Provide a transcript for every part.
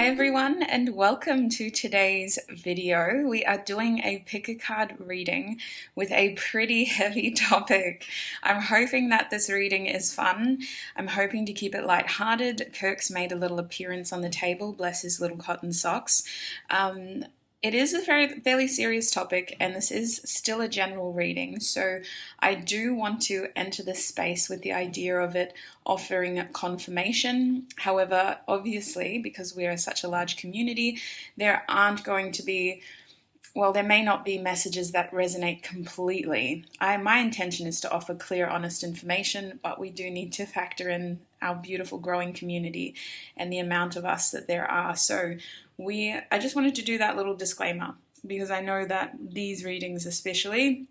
Hi everyone, and welcome to today's video. We are doing a pick a card reading with a pretty heavy topic. I'm hoping that this reading is fun. I'm hoping to keep it lighthearted. Kirk's made a little appearance on the table, bless his little cotton socks. It is a fairly serious topic, and this is still a general reading, so I do want to enter this space with the idea of it offering confirmation. However, obviously, because we are such a large community, there may not be messages that resonate completely. My intention is to offer clear, honest information, but we do need to factor in our beautiful growing community and the amount of us that there are. So I just wanted to do that little disclaimer, because I know that these readings especially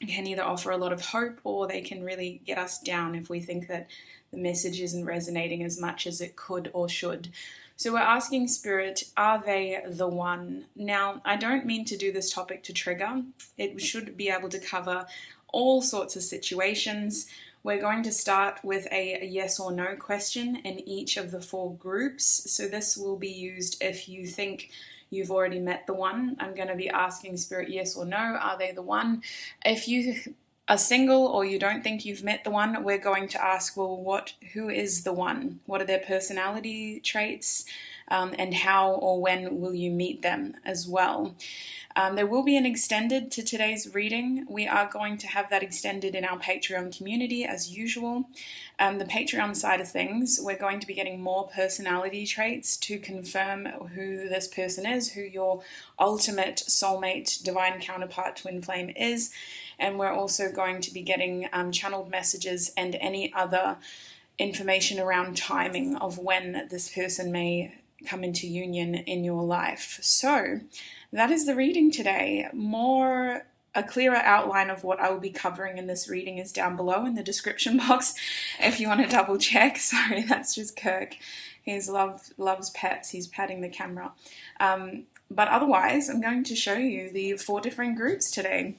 can either offer a lot of hope or they can really get us down if we think that the message isn't resonating as much as it could or should. So we're asking Spirit, are they the one? Now, I don't mean to do this topic to trigger. It should be able to cover all sorts of situations. We're going to start with a yes or no question in each of the 4 groups. So this will be used if you think you've already met the one. I'm going to be asking Spirit yes or no, are they the one? If you are single or you don't think you've met the one, we're going to ask, well, who is the one? What are their personality traits? And how or when will you meet them as well? There will be an extended to today's reading. We are going to have that extended in our Patreon community as usual. The Patreon side of things, we're going to be getting more personality traits to confirm who this person is, who your ultimate soulmate, divine counterpart, twin flame is. And we're also going to be getting channeled messages and any other information around timing of when this person may come into union in your life. So that is the reading today. A clearer outline of what I will be covering in this reading is down below in the description box if you want to double check. Sorry, that's just Kirk. He loves pets. He's patting the camera. But otherwise, I'm going to show you the 4 different groups today.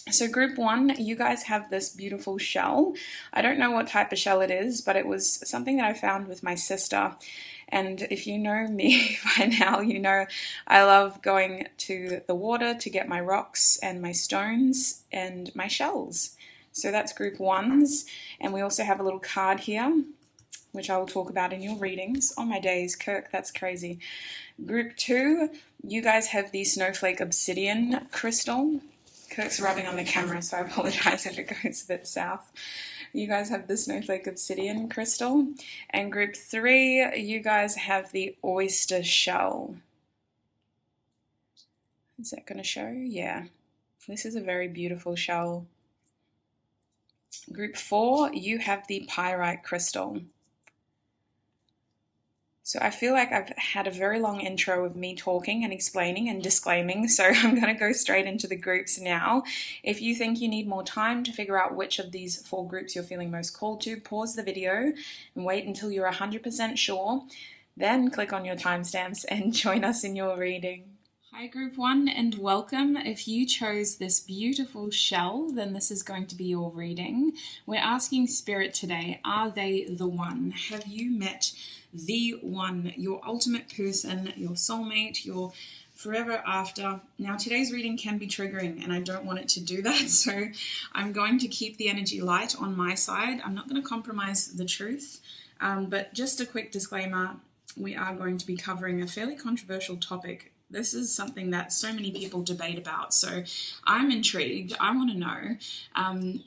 So group 1, you guys have this beautiful shell. I don't know what type of shell it is, but it was something that I found with my sister. And if you know me by now, you know I love going to the water to get my rocks and my stones and my shells. So that's group 1's. And we also have a little card here, which I will talk about in your readings. Oh my days, Kirk, that's crazy. Group 2, you guys have the Snowflake Obsidian crystal. Kirk's rubbing on the camera, so I apologize if it goes a bit south. You guys have the Snowflake Obsidian crystal. And group 3, you guys have the Oyster shell. Is that going to show? Yeah. This is a very beautiful shell. Group 4, you have the Pyrite crystal. So I feel like I've had a very long intro of me talking and explaining and disclaiming, so I'm going to go straight into the groups now. If you think you need more time to figure out which of these 4 groups you're feeling most called to, pause the video and wait until you're 100% sure. Then click on your timestamps and join us in your reading. Hi group 1 and welcome. If you chose this beautiful shell, then this is going to be your reading. We're asking Spirit today, are they the one? Have you met the one, your ultimate person, your soulmate, your forever after? Now today's reading can be triggering and I don't want it to do that, so I'm going to keep the energy light on my side. I'm not going to compromise the truth, but just a quick disclaimer, we are going to be covering a fairly controversial topic. This is something that so many people debate about, so I'm intrigued. I want to know.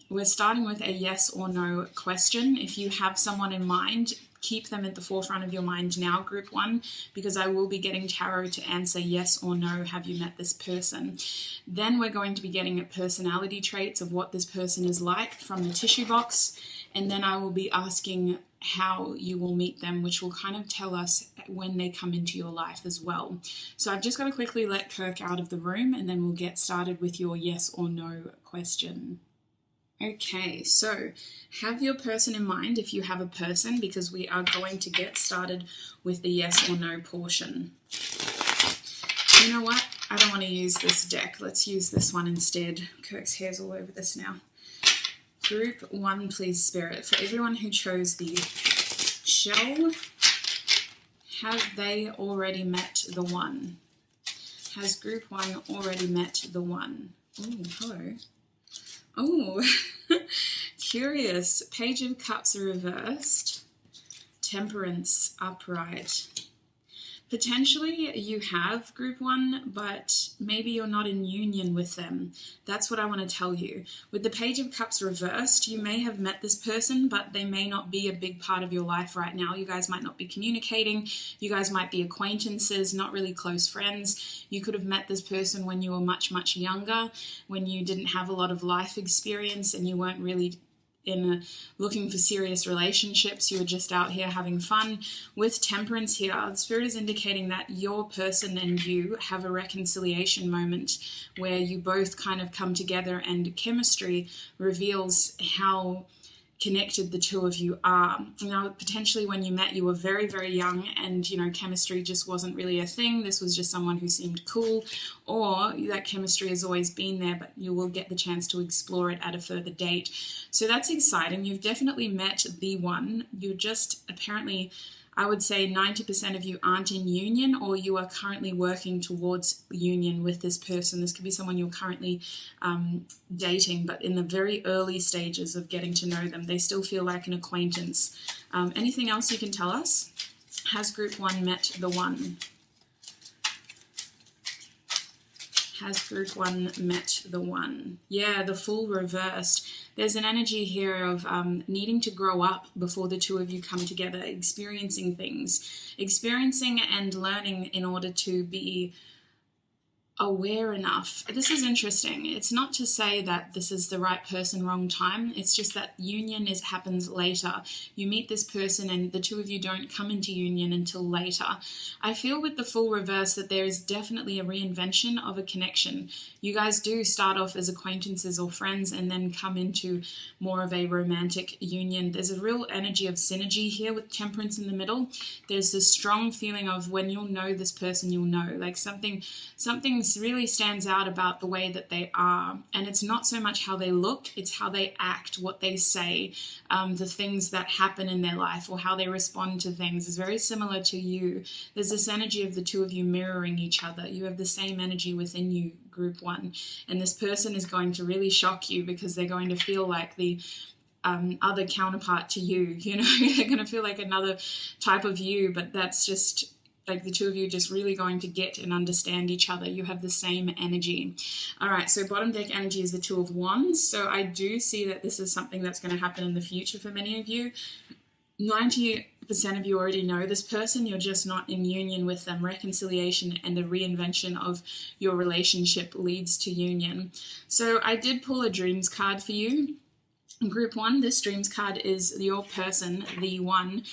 We're starting with a yes or no question. If you have someone in mind, keep them at the forefront of your mind now, group 1, because I will be getting tarot to answer yes or no, have you met this person? Then we're going to be getting at personality traits of what this person is like from the tissue box, and then I will be asking how you will meet them, which will kind of tell us when they come into your life as well. So I've just got to quickly let Kirk out of the room and then we'll get started with your yes or no question. Okay, so have your person in mind if you have a person, because we are going to get started with the yes or no portion. You know what? I don't want to use this deck. Let's use this one instead. Kirk's hair's all over this now. Group 1, please, Spirit. For everyone who chose the shell, Have they already met the one? Has group 1 already met the one? Oh, hello. Oh, curious. Page of Cups reversed. Temperance upright. Potentially you have group 1, but maybe you're not in union with them. That's what I want to tell you. With the Page of Cups reversed, you may have met this person, but they may not be a big part of your life right now. You guys might not be communicating. You guys might be acquaintances, not really close friends. You could have met this person when you were much, much younger, when you didn't have a lot of life experience and you weren't really looking for serious relationships. You were just out here having fun. With Temperance here, the Spirit is indicating that your person and you have a reconciliation moment where you both kind of come together, and chemistry reveals how connected the two of you are. Now, potentially when you met, you were very, very young and, you know, chemistry just wasn't really a thing. This was just someone who seemed cool, or that chemistry has always been there, but you will get the chance to explore it at a further date. So that's exciting. You've definitely met the one. You're just apparently, I would say 90% of you aren't in union, or you are currently working towards union with this person. This could be someone you're currently dating, but in the very early stages of getting to know them. They still feel like an acquaintance. Anything else you can tell us? Has group 1 met the one? Has group 1 met the one? Yeah, the Fool reversed. There's an energy here of needing to grow up before the two of you come together, experiencing things, experiencing and learning in order to be aware enough. This is interesting. It's not to say that this is the right person, wrong time. It's just that union happens later. You meet this person and the two of you don't come into union until later. I feel with the Fool reverse that there is definitely a reinvention of a connection. You guys do start off as acquaintances or friends and then come into more of a romantic union. There's a real energy of synergy here with Temperance in the middle. There's this strong feeling of when you'll know this person, you'll know. Like something really stands out about the way that they are. And it's not so much how they look, it's how they act, what they say, the things that happen in their life or how they respond to things is very similar to you. There's this energy of the two of you mirroring each other. You have the same energy within you, group 1. And this person is going to really shock you because they're going to feel like the other counterpart to you. You know, they're going to feel like another type of you, but that's just like the two of you just really going to get and understand each other. You have the same energy. All right, so bottom deck energy is the Two of Wands. So I do see that this is something that's going to happen in the future for many of you. 90% of you already know this person. You're just not in union with them. Reconciliation and the reinvention of your relationship leads to union. So I did pull a dreams card for you. Group 1, this dreams card is your person, the one,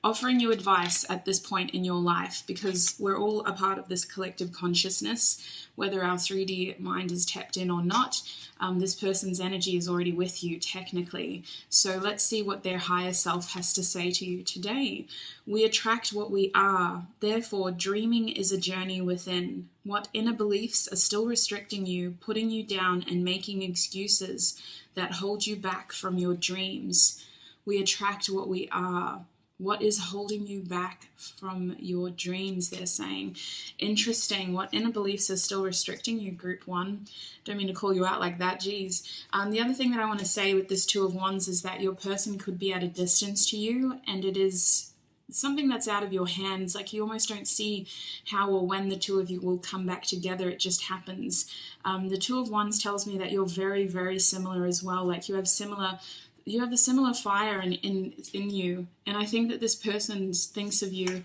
offering you advice at this point in your life, because we're all a part of this collective consciousness, whether our 3D mind is tapped in or not. This person's energy is already with you technically. So let's see what their higher self has to say to you today. We attract what we are. Therefore, dreaming is a journey within. What inner beliefs are still restricting you, putting you down, and making excuses that hold you back from your dreams? We attract what we are. What is holding you back from your dreams, they're saying. Interesting. What inner beliefs are still restricting you, group 1? Don't mean to call you out like that, geez. The other thing that I want to say with this Two of Wands is that your person could be at a distance to you, and it is something that's out of your hands. Like you almost don't see how or when the two of you will come back together. It just happens. The Two of Wands tells me that you're very, very similar as well. Like you have a similar fire in you. And I think that this person thinks of you,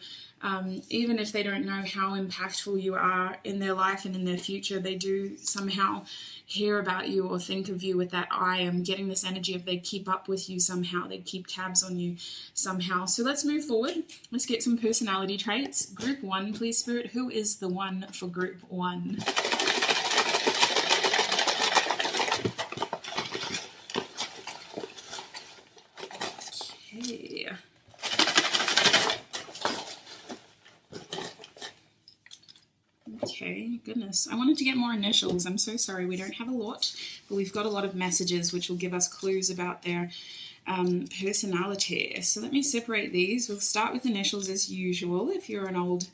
even if they don't know how impactful you are in their life and in their future, they do somehow hear about you or think of you with that eye. I'm getting this energy of they keep up with you somehow. They keep tabs on you somehow. So let's move forward. Let's get some personality traits. Group 1, please, Spirit. Who is the one for group 1? Okay. Okay, goodness. I wanted to get more initials. I'm so sorry. We don't have a lot, but we've got a lot of messages which will give us clues about their personality. So let me separate these. We'll start with initials as usual if you're an old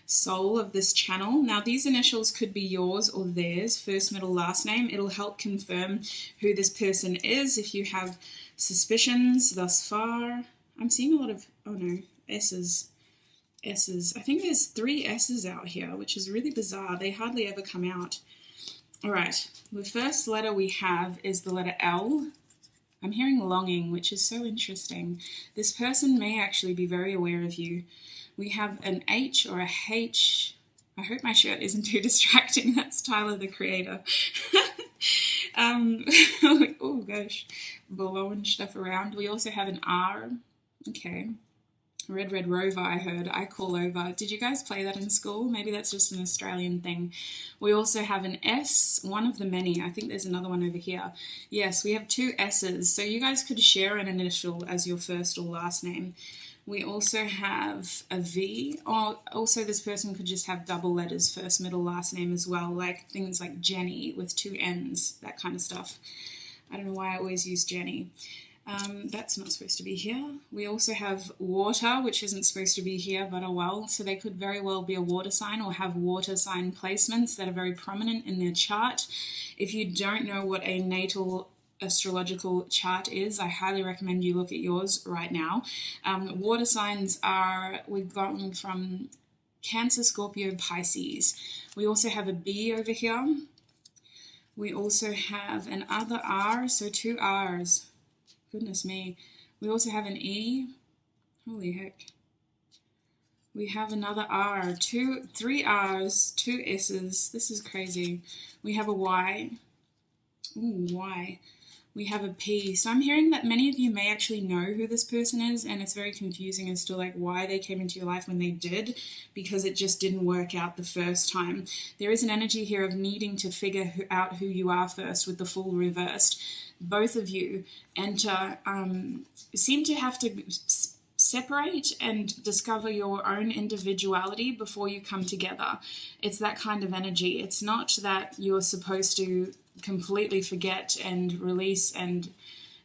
soul of this channel. Now these initials could be yours or theirs, first, middle, last name. It'll help confirm who this person is if you have suspicions thus far. I'm seeing a lot of, oh no, S's. I think there's 3 S's out here, which is really bizarre. They hardly ever come out. All right, the first letter we have is the letter L. I'm hearing longing, which is so interesting. This person may actually be very aware of you. We have an H or a H. I hope my shirt isn't too distracting. That's Tyler, the creator. Oh gosh, blowing stuff around. We also have an R. Okay. Red Rover, I heard. I call over. Did you guys play that in school? Maybe that's just an Australian thing. We also have an S, one of the many. I think there's another one over here. Yes, we have 2 S's. So you guys could share an initial as your first or last name. We also have a V. Oh, also this person could just have double letters, first, middle, last name as well, like things like Jenny with 2 N's, that kind of stuff. I don't know why I always use Jenny. That's not supposed to be here. We also have water, which isn't supposed to be here, but oh well. So they could very well be a water sign or have water sign placements that are very prominent in their chart. If you don't know what a natal astrological chart is, I highly recommend you look at yours right now. Water signs are, we've gotten from Cancer, Scorpio, Pisces. We also have a B over here. We also have an other R, so 2 R's. Goodness me. We also have an E. Holy heck. We have another R. 3 R's, 2 S's. This is crazy. We have a Y. Ooh, Y. We have a P. So I'm hearing that many of you may actually know who this person is, and it's very confusing as to like why they came into your life when they did, because it just didn't work out the first time. There is an energy here of needing to figure out who you are first with the Fool reversed. Both of you seem to have to separate and discover your own individuality before you come together. It's that kind of energy. It's not that you're supposed to completely forget and release and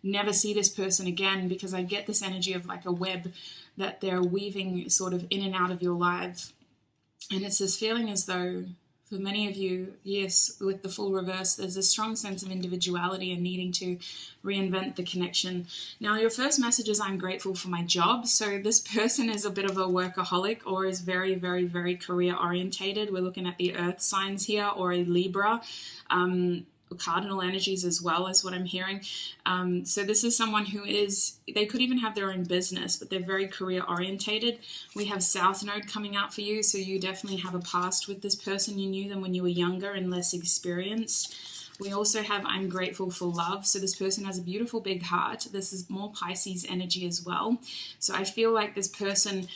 never see this person again, because I get this energy of like a web that they're weaving sort of in and out of your life. And it's this feeling as though for many of you, yes, with the Fool reverse, there's a strong sense of individuality and needing to reinvent the connection. Now, your first message is, I'm grateful for my job. So this person is a bit of a workaholic or is very, very, very career orientated. We're looking at the earth signs here, or a Libra. Cardinal energies as well is what I'm hearing. So this is someone who is, they could even have their own business, but they're very career orientated. We have South Node coming out for you, so you definitely have a past with this person. You knew them when you were younger and less experienced. We also have I'm grateful for love. So this person has a beautiful big heart. This is more Pisces energy as well. So I feel like this person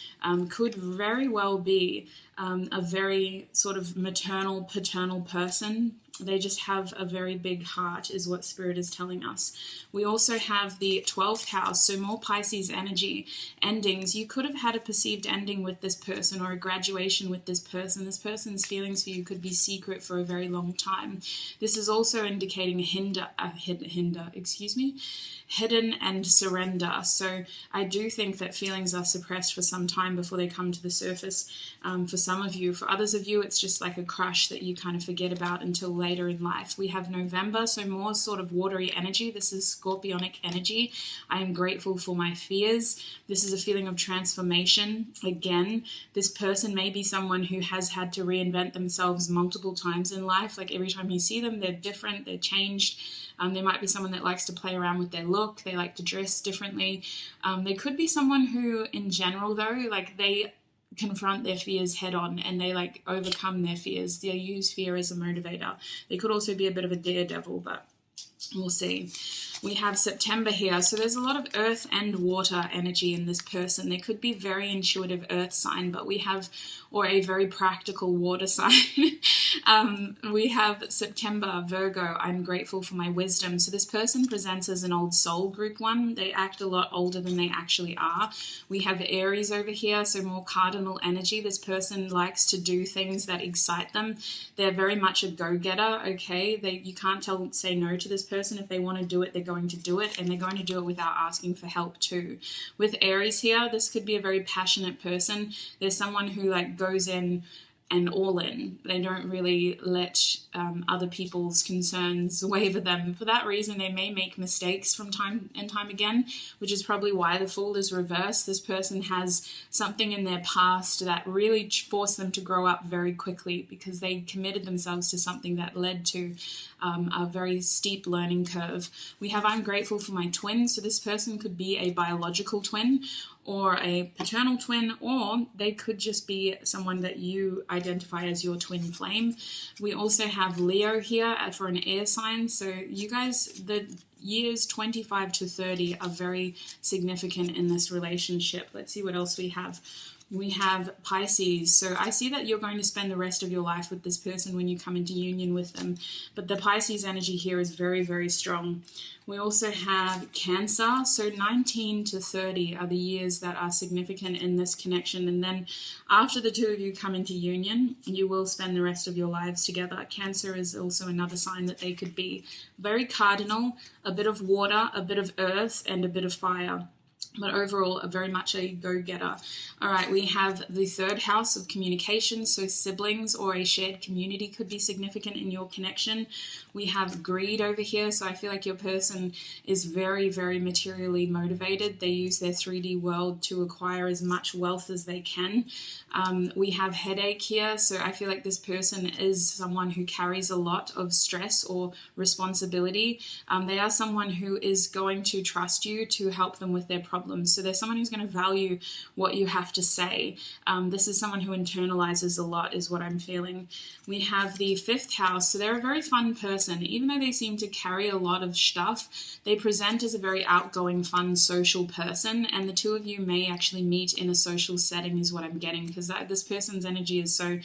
could very well be a very sort of maternal, paternal person. They just have a very big heart is what Spirit is telling us. We also have the 12th house, so more Pisces energy, endings. You could have had a perceived ending with this person or a graduation with this person. This person's feelings for you could be secret for a very long time. This is also indicating hidden and surrender. So I do think that feelings are suppressed for some time before they come to the surface. For some of you, for others of you, it's just like a crush that you kind of forget about until later in life. We have November, so more sort of watery energy. This is scorpionic energy. I am grateful for my fears. This is a feeling of transformation. Again, this person may be someone who has had to reinvent themselves multiple times in life. Like every time you see them, they're different, they're changed. They might be someone that likes to play around with their look. They like to dress differently. They could be someone who, in general, though, like they confront their fears head on and they like overcome their fears. They use fear as a motivator. They could also be a bit of a daredevil, but we'll see. We have September here. So there's a lot of earth and water energy in this person. They could be very intuitive earth sign, but we have, or a very practical water sign. We have September, Virgo, I'm grateful for my wisdom. So this person presents as an old soul group 1. They act a lot older than they actually are. We have Aries over here, so more cardinal energy. This person likes to do things that excite them. They're very much a go-getter, okay? You can't say no to this person, if they want to do it, they're going to do it, and they're going to do it without asking for help too. With Aries here, this could be a very passionate person. There's someone who like goes in and all in. They don't really let other people's concerns waver them. For that reason, they may make mistakes from time and time again, which is probably why the Fool is reversed. This person has something in their past that really forced them to grow up very quickly because they committed themselves to something that led to a very steep learning curve. We have I'm grateful for my twin. So this person could be a biological twin or a paternal twin, or they could just be someone that you identify as your twin flame. We also have Leo here for an air sign. So you guys, the years 25 to 30 are very significant in this relationship. Let's see what else we have. We have Pisces. So I see that you're going to spend the rest of your life with this person when you come into union with them. But the Pisces energy here is very, very strong. We also have Cancer. So 19 to 30 are the years that are significant in this connection. And then after the two of you come into union, you will spend the rest of your lives together. Cancer is also another sign that they could be very cardinal, a bit of water, a bit of earth, and a bit of fire. But overall, very much a go-getter. All right, we have the third house of communication, so siblings or a shared community could be significant in your connection. We have greed over here, so I feel like your person is very, very materially motivated. They use their 3D world to acquire as much wealth as they can. We have headache here, so I feel like this person is someone who carries a lot of stress or responsibility. They are someone who is going to trust you to help them with their problems. So there's someone who's going to value what you have to say. This is someone who internalizes a lot is what I'm feeling. We have the fifth house. So they're a very fun person. Even though they seem to carry a lot of stuff, they present as a very outgoing, fun, social person. And the two of you may actually meet in a social setting is what I'm getting, because this person's energy is so...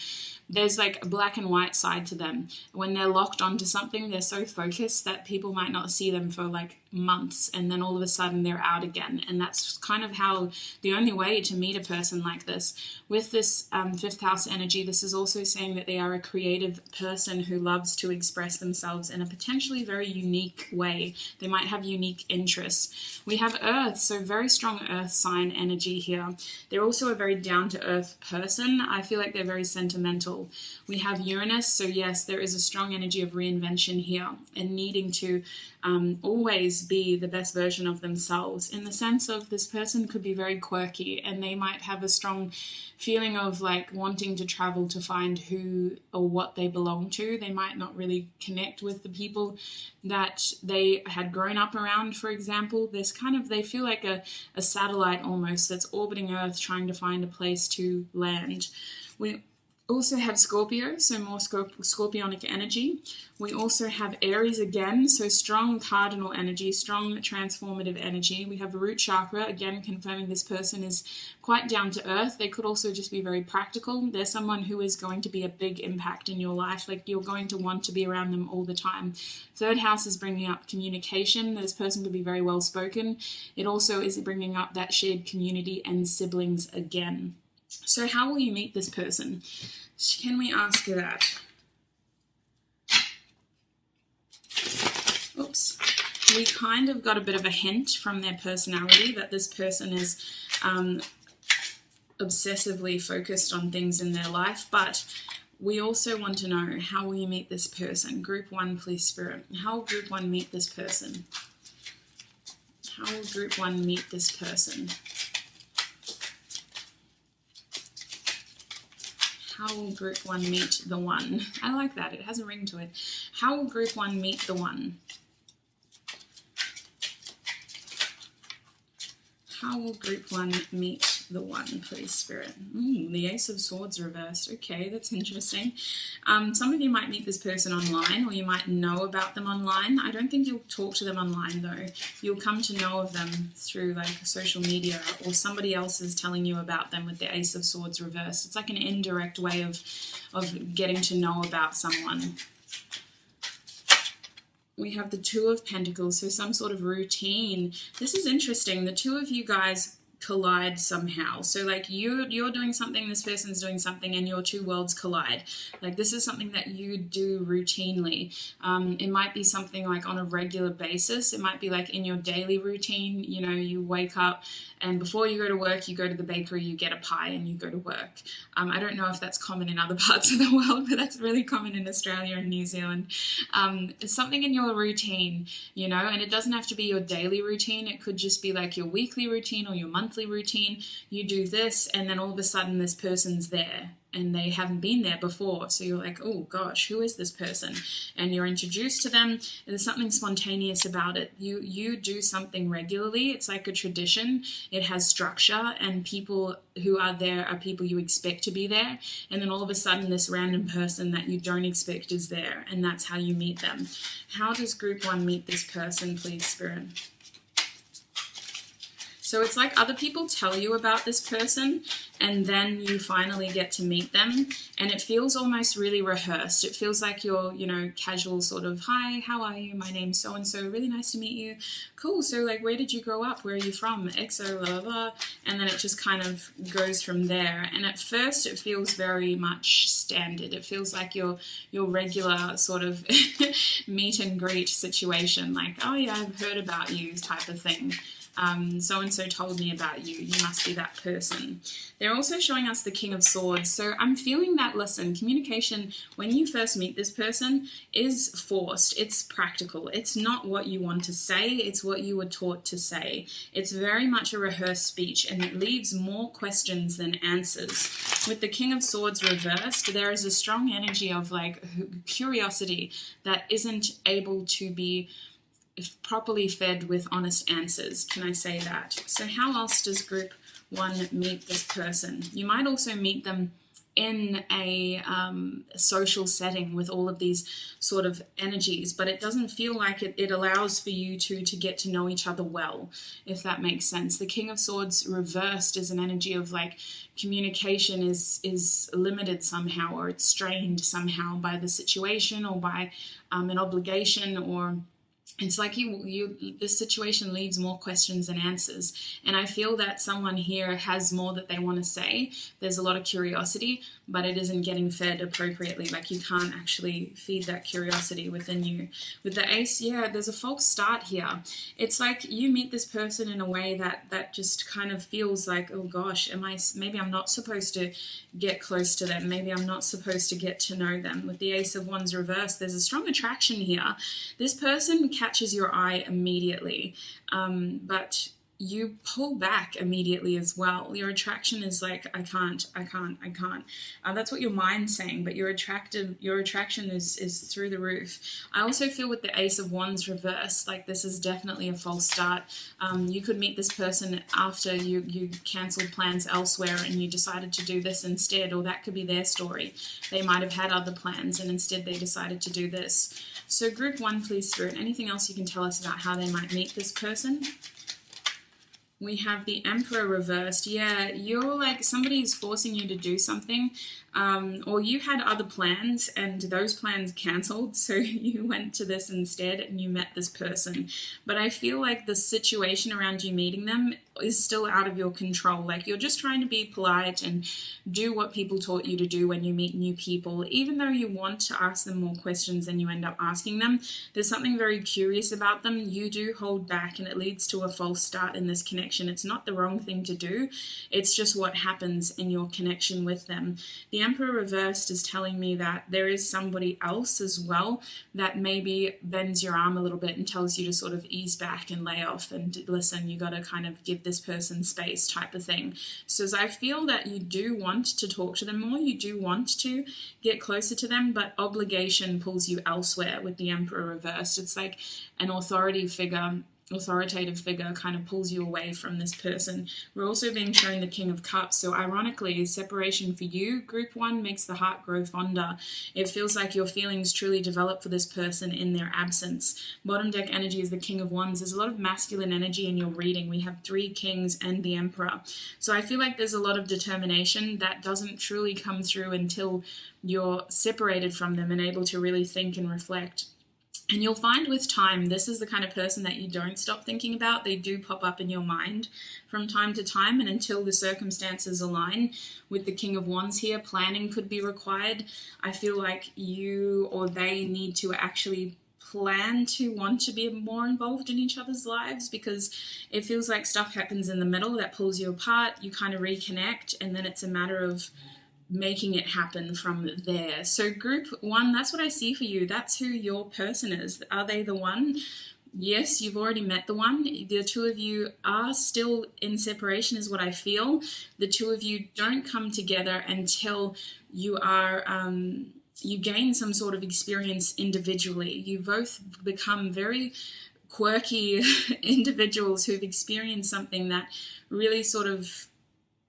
There's like a black and white side to them. When they're locked onto something, they're so focused that people might not see them for like months, and then all of a sudden they're out again. And that's kind of how the only way to meet a person like this. With this fifth house energy, this is also saying that they are a creative person who loves to express themselves in a potentially very unique way. They might have unique interests. We have Earth, so very strong Earth sign energy here. They're also a very down-to-earth person. I feel like they're very sentimental. We have Uranus, so yes, there is a strong energy of reinvention here and needing to always be the best version of themselves, in the sense of this person could be very quirky and they might have a strong feeling of like wanting to travel to find who or what they belong to. They might not really connect with the people that they had grown up around, for example. They feel like a satellite almost that's orbiting Earth trying to find a place to land. We also have Scorpio, so more scorpionic energy. We also have Aries again, so strong cardinal energy, strong transformative energy. We have root chakra, again confirming this person is quite down to earth. They could also just be very practical. They're someone who is going to be a big impact in your life, like you're going to want to be around them all the time. Third house is bringing up communication. This person could be very well spoken. It also is bringing up that shared community and siblings again. So how will you meet this person? Can we ask that? Oops. We kind of got a bit of a hint from their personality that this person is obsessively focused on things in their life, but we also want to know, how will you meet this person? Group 1, please, Spirit. How will Group 1 meet this person? How will Group 1 meet this person? How will Group 1 meet the one? I like that. It has a ring to it. How will Group 1 meet the one? How will Group 1 meet the one, please, Spirit? The Ace of Swords reversed. Okay, that's interesting. Some of you might meet this person online, or you might know about them online. I don't think you'll talk to them online, though. You'll come to know of them through, like, social media, or somebody else is telling you about them with the Ace of Swords reversed. It's like an indirect way of getting to know about someone. We have the Two of Pentacles, so some sort of routine. This is interesting. The two of you guys collide somehow. So like you're doing something, this person's doing something, and your two worlds collide. Like this is something that you do routinely. It might be something like on a regular basis. It might be like in your daily routine, you know, you wake up and before you go to work, you go to the bakery, you get a pie and you go to work. I don't know if that's common in other parts of the world, but that's really common in Australia and New Zealand. It's something in your routine, you know, and it doesn't have to be your daily routine. It could just be like your weekly routine or your monthly routine. You do this and then all of a sudden this person's there and they haven't been there before. So you're like, oh gosh, who is this person? And you're introduced to them. There's something spontaneous about it. You do something regularly. It's like a tradition. It has structure, and people who are there are people you expect to be there. And then all of a sudden this random person that you don't expect is there, and that's how you meet them. How does group 1 meet this person, please, Spirit? So it's like other people tell you about this person and then you finally get to meet them, and it feels almost really rehearsed. It feels like you're, you know, casual sort of, hi, how are you? My name's so-and-so, really nice to meet you. Cool, so like where did you grow up? Where are you from? XO, blah, blah, blah. And then it just kind of goes from there. And at first it feels very much standard. It feels like your regular sort of meet and greet situation, like, oh yeah, I've heard about you type of thing. So-and-so told me about you. You must be that person. They're also showing us the King of Swords. So I'm feeling that, listen, communication, when you first meet this person, is forced. It's practical. It's not what you want to say. It's what you were taught to say. It's very much a rehearsed speech, and it leaves more questions than answers. With the King of Swords reversed, there is a strong energy of like curiosity that isn't able to be properly fed with honest answers. Can I say that? So how else does group 1 meet this person? You might also meet them in a social setting with all of these sort of energies, but it doesn't feel like it allows for you to get to know each other well, if that makes sense. The King of Swords reversed is an energy of like communication is limited somehow, or it's strained somehow by the situation or by an obligation, or it's like this situation leaves more questions than answers. And I feel that someone here has more that they want to say. There's a lot of curiosity, but it isn't getting fed appropriately. Like you can't actually feed that curiosity within you. With the Ace, yeah, there's a false start here. It's like you meet this person in a way that just kind of feels like, oh gosh, maybe I'm not supposed to get close to them. Maybe I'm not supposed to get to know them. With the Ace of Wands reversed, there's a strong attraction here. This person catches your eye immediately, but you pull back immediately as well. Your attraction is like, I can't. That's what your mind's saying, but your attraction is through the roof. I also feel with the Ace of Wands reversed, like this is definitely a false start. You could meet this person after you cancelled plans elsewhere and you decided to do this instead, or that could be their story. They might have had other plans and instead they decided to do this. So group 1, please, Spirit, anything else you can tell us about how they might meet this person? We have the Emperor reversed. Yeah, you're like somebody's forcing you to do something, or you had other plans and those plans cancelled, so you went to this instead and you met this person. But I feel like the situation around you meeting them is still out of your control. Like you're just trying to be polite and do what people taught you to do when you meet new people. Even though you want to ask them more questions than you end up asking them, there's something very curious about them. You do hold back and it leads to a false start in this connection. It's not the wrong thing to do. It's just what happens in your connection with them. The Emperor reversed is telling me that there is somebody else as well that maybe bends your arm a little bit and tells you to sort of ease back and lay off and listen, you got to kind of give this person space type of thing. So as I feel that you do want to talk to them more, you do want to get closer to them, but obligation pulls you elsewhere with the Emperor reversed. It's like an authoritative figure kind of pulls you away from this person. We're also being shown the King of Cups. So ironically, separation for you, group 1, makes the heart grow fonder. It feels like your feelings truly develop for this person in their absence. Bottom deck energy is the King of Wands. There's a lot of masculine energy in your reading. We have 3 kings and the Emperor. So I feel like there's a lot of determination that doesn't truly come through until you're separated from them and able to really think and reflect. And you'll find with time, this is the kind of person that you don't stop thinking about. They do pop up in your mind from time to time, and until the circumstances align with the King of Wands here, planning could be required. I feel like you or they need to actually plan to want to be more involved in each other's lives, because it feels like stuff happens in the middle that pulls you apart. You kind of reconnect, and then it's a matter of making it happen from there. So group 1, that's what I see for you. That's who your person is. Are they the one? Yes, you've already met the one. The two of you are still in separation is what I feel. The two of you don't come together until you are you gain some sort of experience individually. You both become very quirky individuals who've experienced something that really sort of,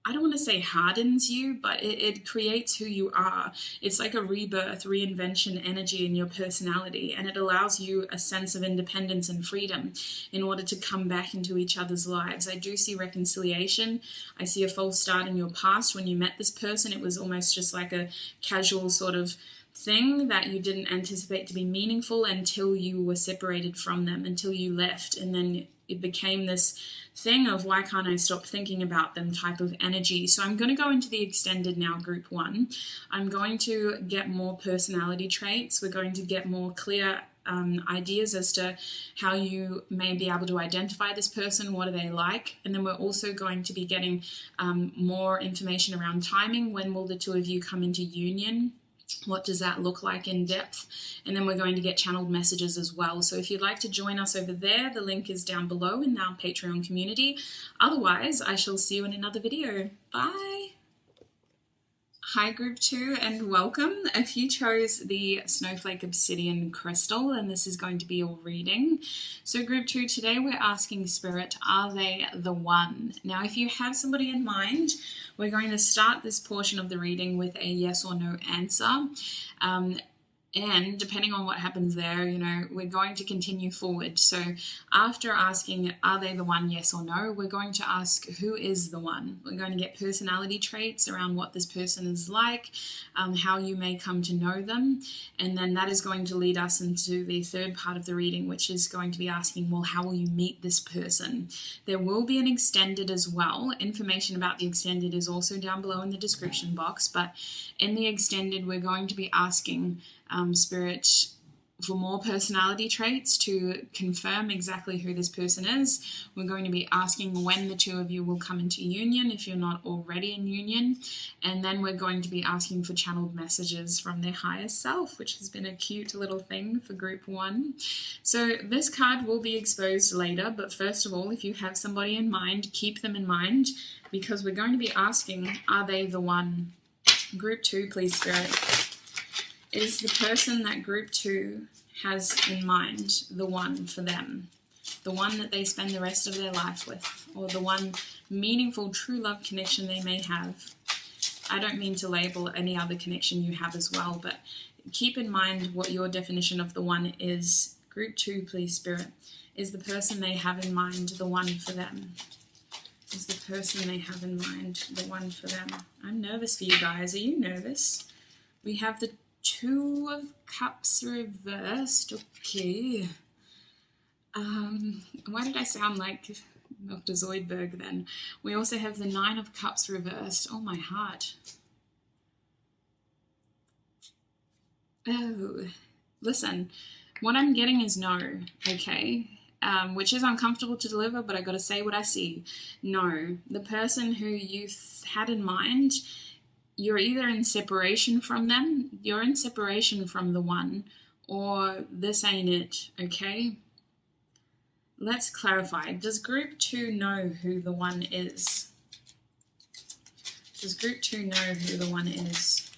I don't want to say hardens you, but it creates who you are. It's like a rebirth, reinvention energy in your personality, and it allows you a sense of independence and freedom in order to come back into each other's lives. I do see reconciliation. I see a false start in your past. When you met this person, it was almost just like a casual sort of thing that you didn't anticipate to be meaningful until you were separated from them, until you left, and then it became this thing of why can't I stop thinking about them type of energy. So I'm going to go into the extended now, group 1. I'm going to get more personality traits. We're going to get more clear ideas as to how you may be able to identify this person, what are they like, and then we're also going to be getting more information around timing. When will the two of you come into union? What does that look like in depth? And then we're going to get channeled messages as well. So if you'd like to join us over there, the link is down below in our Patreon community. Otherwise, I shall see you in another video. Bye. Hi group 2 and welcome. If you chose the Snowflake Obsidian crystal, then this is going to be your reading. So group 2, today we're asking Spirit, are they the one? Now if you have somebody in mind, we're going to start this portion of the reading with a yes or no answer. And depending on what happens there, you know, we're going to continue forward. So after asking, are they the one, yes or no, we're going to ask, who is the one? We're going to get personality traits around what this person is like, how you may come to know them. And then that is going to lead us into the third part of the reading, which is going to be asking, well, how will you meet this person? There will be an extended as well. Information about the extended is also down below in the description box. But in the extended, we're going to be asking Spirit for more personality traits to confirm exactly who this person is. We're going to be asking when the two of you will come into union if you're not already in union. And then we're going to be asking for channeled messages from their higher self, which has been a cute little thing for group 1. So this card will be exposed later, but first of all, if you have somebody in mind, keep them in mind, because we're going to be asking, are they the one? Group 2, please, Spirit. Is the person that group 2 has in mind the one for them? The one that they spend the rest of their life with? Or the one meaningful true love connection they may have? I don't mean to label any other connection you have as well, but keep in mind what your definition of the one is. Group 2, please, Spirit. Is the person they have in mind the one for them? Is the person they have in mind the one for them? I'm nervous for you guys. Are you nervous? We have the 2 of Cups reversed. Okay. Why did I sound like Dr. Zoidberg then? We also have the 9 of Cups reversed. Oh, my heart. Oh, listen. What I'm getting is no, okay? Which is uncomfortable to deliver, but I got to say what I see. No. The person who you had in mind, you're either in separation from them, you're in separation from the one, or this ain't it, okay? Let's clarify. Does group 2 know who the one is? Does group 2 know who the one is?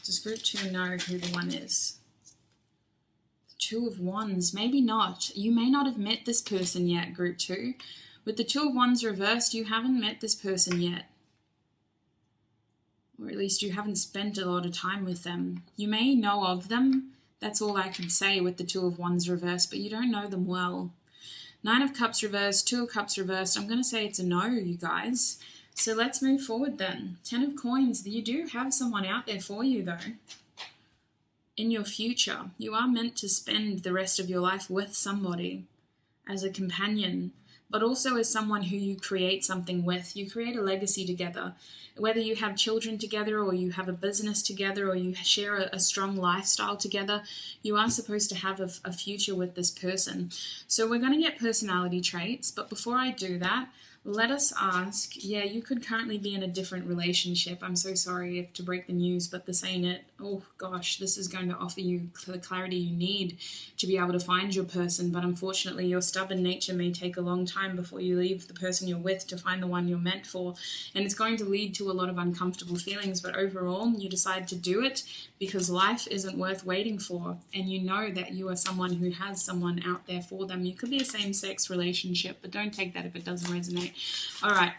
Does group 2 know who the one is? 2 of Wands, maybe not. You may not have met this person yet, group 2. With the 2 of Wands reversed, you haven't met this person yet. Or at least you haven't spent a lot of time with them. You may know of them, that's all I can say with the 2 of Wands reversed, but you don't know them well. 9 of Cups reversed, 2 of Cups reversed, I'm going to say it's a no, you guys. So let's move forward then. 10 of Coins, you do have someone out there for you though. in your future, you are meant to spend the rest of your life with somebody as a companion, but also as someone who you create something with. You create a legacy together. Whether you have children together, or you have a business together, or you share a strong lifestyle together, you are supposed to have a future with this person. So we're going to get personality traits, but before I do that, let us ask, yeah, you could currently be in a different relationship. I'm so sorry to break the news, but this ain't it. Oh gosh, this is going to offer you the clarity you need to be able to find your person, but unfortunately your stubborn nature may take a long time before you leave the person you're with to find the one you're meant for, and it's going to lead to a lot of uncomfortable feelings, but overall you decide to do it because life isn't worth waiting for, and you know that you are someone who has someone out there for them. You could be a same-sex relationship, but don't take that if it doesn't resonate. All right,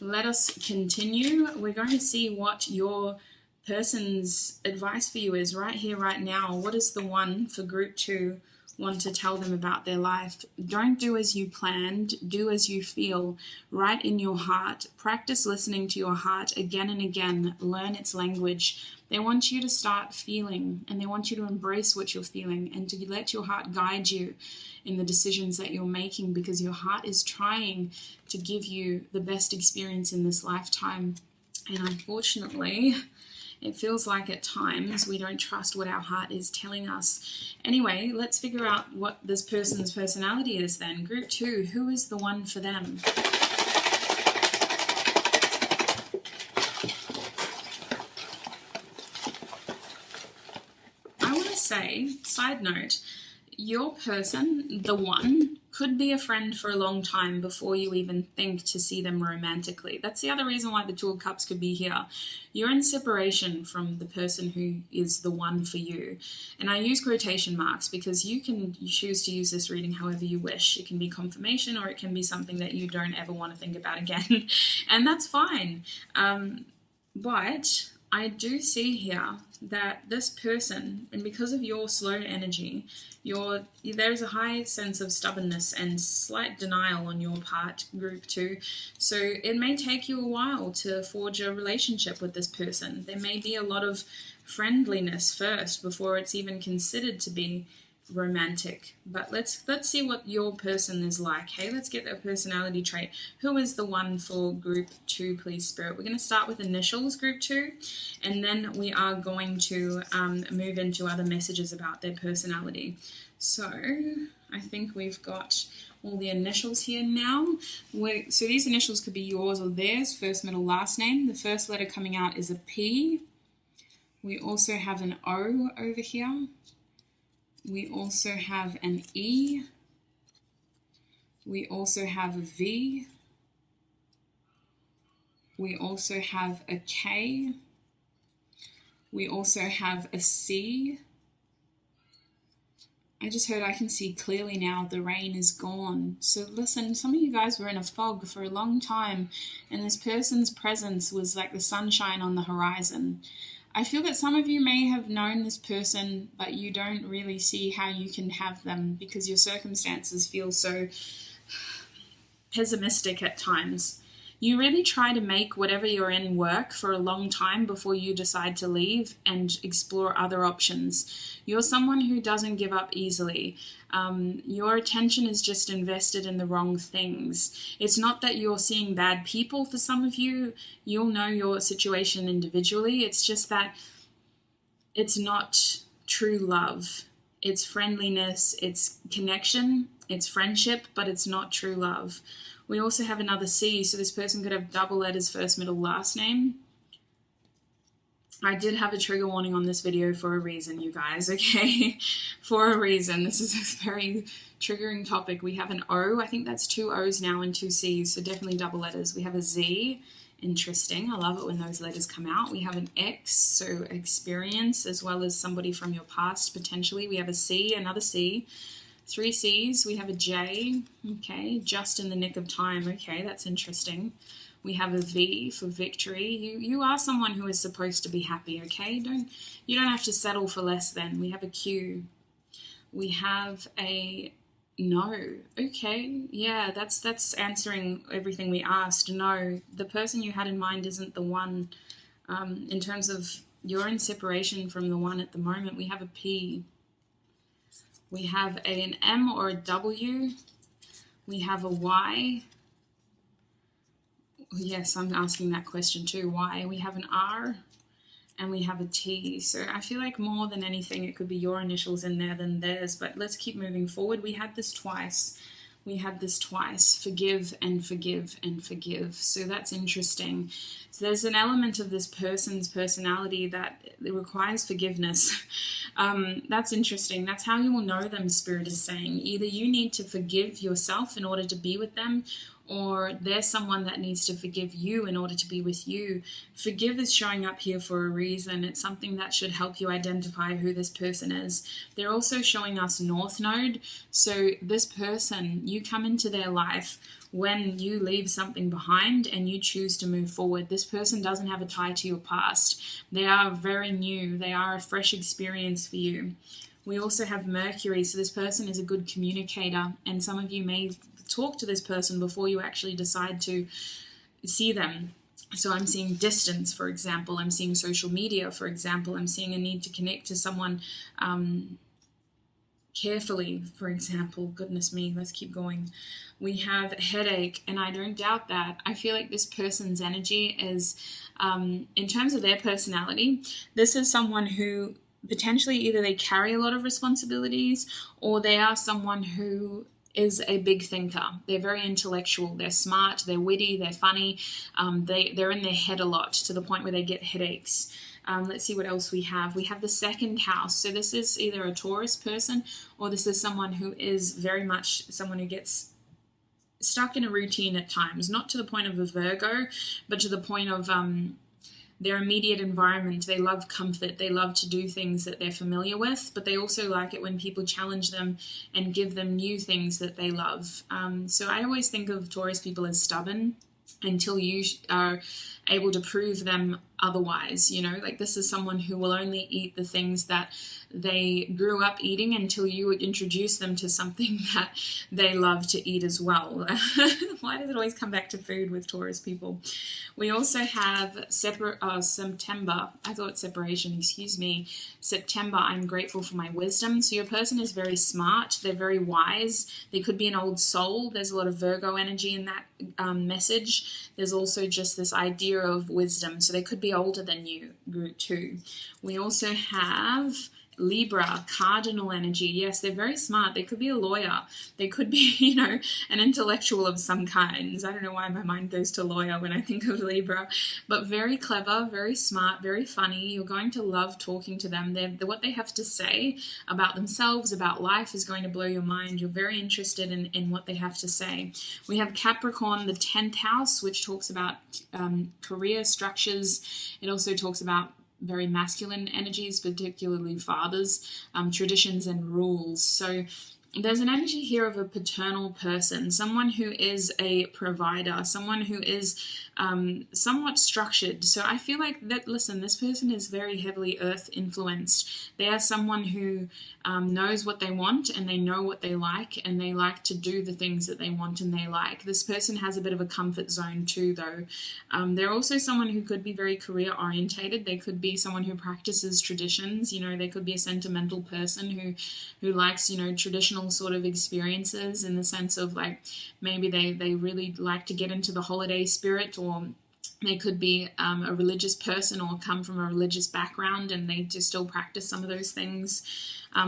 let us continue. We're going to see what your person's advice for you is right here, right now. What is the one for group 2 want to tell them about their life? Don't do as you planned, do as you feel, right in your heart. Practice listening to your heart again and again. Learn its language. They want you to start feeling, and they want you to embrace what you're feeling and to let your heart guide you in the decisions that you're making, because your heart is trying to give you the best experience in this lifetime. And unfortunately, it feels like at times we don't trust what our heart is telling us. Anyway, let's figure out what this person's personality is then. Group 2, who is the one for them? I want to say, side note, your person, the one, could be a friend for a long time before you even think to see them romantically. That's the other reason why the Two of Cups could be here. You're in separation from the person who is the one for you. And I use quotation marks because you choose to use this reading however you wish. It can be confirmation, or it can be something that you don't ever want to think about again. And that's fine. But I do see here that this person, and because of your slow energy, there's a high sense of stubbornness and slight denial on your part, group 2. So it may take you a while to forge a relationship with this person. There may be a lot of friendliness first before it's even considered to be romantic. But let's see what your person is like. Hey, let's get their personality trait. Who is the one for group 2, please, Spirit? We're going to start with initials, group 2, and then we are going to move into other messages about their personality. So I think we've got all the initials here now. So these initials could be yours or theirs, first, middle, last name. The first letter coming out is a P. We also have an O over here. We also have an E. We also have a V. We also have a K. We also have a C. I just heard I can see clearly now. The rain is gone. So listen, some of you guys were in a fog for a long time, and this person's presence was like the sunshine on the horizon. I feel that some of you may have known this person, but you don't really see how you can have them because your circumstances feel so pessimistic at times. You really try to make whatever you're in work for a long time before you decide to leave and explore other options. You're someone who doesn't give up easily. Your attention is just invested in the wrong things. It's not that you're seeing bad people for some of you. You'll know your situation individually. It's just that it's not true love. It's friendliness, it's connection, it's friendship, but it's not true love. We also have another C, so this person could have double letters, first, middle, last name. I did have a trigger warning on this video for a reason, you guys, okay? For a reason. This is a very triggering topic. We have an O. I think that's 2 O's now and 2 C's, so definitely double letters. We have a Z. Interesting. I love it when those letters come out. We have an X, so experience, as well as somebody from your past, potentially. We have a C, another C. 3 C's. We have a J. Okay, just in the nick of time. Okay, that's interesting. We have a V for victory. You are someone who is supposed to be happy, okay? You don't have to settle for less than. We have a Q. We have a no. Okay, yeah, that's answering everything we asked. No, the person you had in mind isn't the one. In terms of You're in separation from the one at the moment. We have a P. We have an M or a W. We have a Y. Yes, I'm asking that question too. Why? We have an R and we have a T. So I feel like more than anything, it could be your initials in there than theirs. But let's keep moving forward. We had this twice. We had this twice. Forgive and forgive and forgive. So that's interesting. So there's an element of this person's personality that it requires forgiveness. That's interesting. That's how you will know them, Spirit is saying. Either you need to forgive yourself in order to be with them, or there's someone that needs to forgive you in order to be with you. Forgive is showing up here for a reason. It's something that should help you identify who this person is. They're also showing us North Node. So this person, you come into their life when you leave something behind and you choose to move forward. This person doesn't have a tie to your past. They are very new. They are a fresh experience for you. We also have Mercury, so this person is a good communicator, and some of you may talk to this person before you actually decide to see them. So I'm seeing distance, for example. I'm seeing social media, for example. I'm seeing a need to connect to someone carefully, for example. Goodness me, let's keep going. We have a headache, and I don't doubt that. I feel like this person's energy is, in terms of their personality, this is someone who potentially either they carry a lot of responsibilities, or they are someone who is a big thinker. They're very intellectual. They're smart. They're witty. They're funny. They're in their head a lot to the point where they get headaches. Let's see what else we have. We have the second house. So this is either a Taurus person, or this is someone who is very much someone who gets stuck in a routine at times, not to the point of a Virgo, but to the point of their immediate environment. They love comfort. They love to do things that they're familiar with, but they also like it when people challenge them and give them new things that they love. So I always think of Taurus people as stubborn until you are able to prove them otherwise. You know, like this is someone who will only eat the things that they grew up eating until you would introduce them to something that they love to eat as well. Why does it always come back to food with Taurus people? We also have September. I thought separation, excuse me. September, I'm grateful for my wisdom. So your person is very smart. They're very wise. They could be an old soul. There's a lot of Virgo energy in that message. There's also just this idea of wisdom. So they could be older than you, group 2. We also have Libra, cardinal energy. Yes, they're very smart. They could be a lawyer. They could be, an intellectual of some kinds. I don't know why my mind goes to lawyer when I think of Libra, but very clever, very smart, very funny. You're going to love talking to them. What they have to say about themselves, about life is going to blow your mind. You're very interested in what they have to say. We have Capricorn, the 10th house, which talks about career structures. It also talks about very masculine energies, particularly fathers, traditions and rules. So there's an energy here of a paternal person, someone who is a provider, someone who is somewhat structured. So I feel like that, listen, this person is very heavily earth influenced. They are someone who knows what they want, and they know what they like, and they like to do the things that they want and they like. This person has a bit of a comfort zone too, though. They're also someone who could be very career orientated. They could be someone who practices traditions. They could be a sentimental person who likes, traditional sort of experiences, in the sense of like maybe they really like to get into the holiday spirit, or they could be a religious person or come from a religious background and they just still practice some of those things.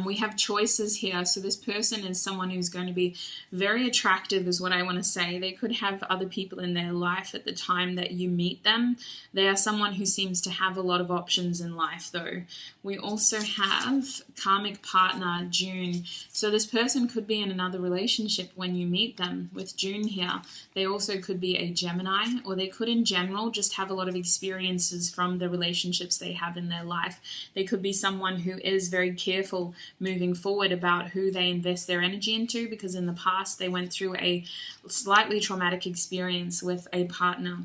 We have choices here. So this person is someone who's going to be very attractive, is what I want to say. They could have other people in their life at the time that you meet them. They are someone who seems to have a lot of options in life, though. We also have karmic partner, June. So this person could be in another relationship when you meet them with June here. They also could be a Gemini, or they could in general just have a lot of experiences from the relationships they have in their life. They could be someone who is very careful moving forward about who they invest their energy into, because in the past they went through a slightly traumatic experience with a partner.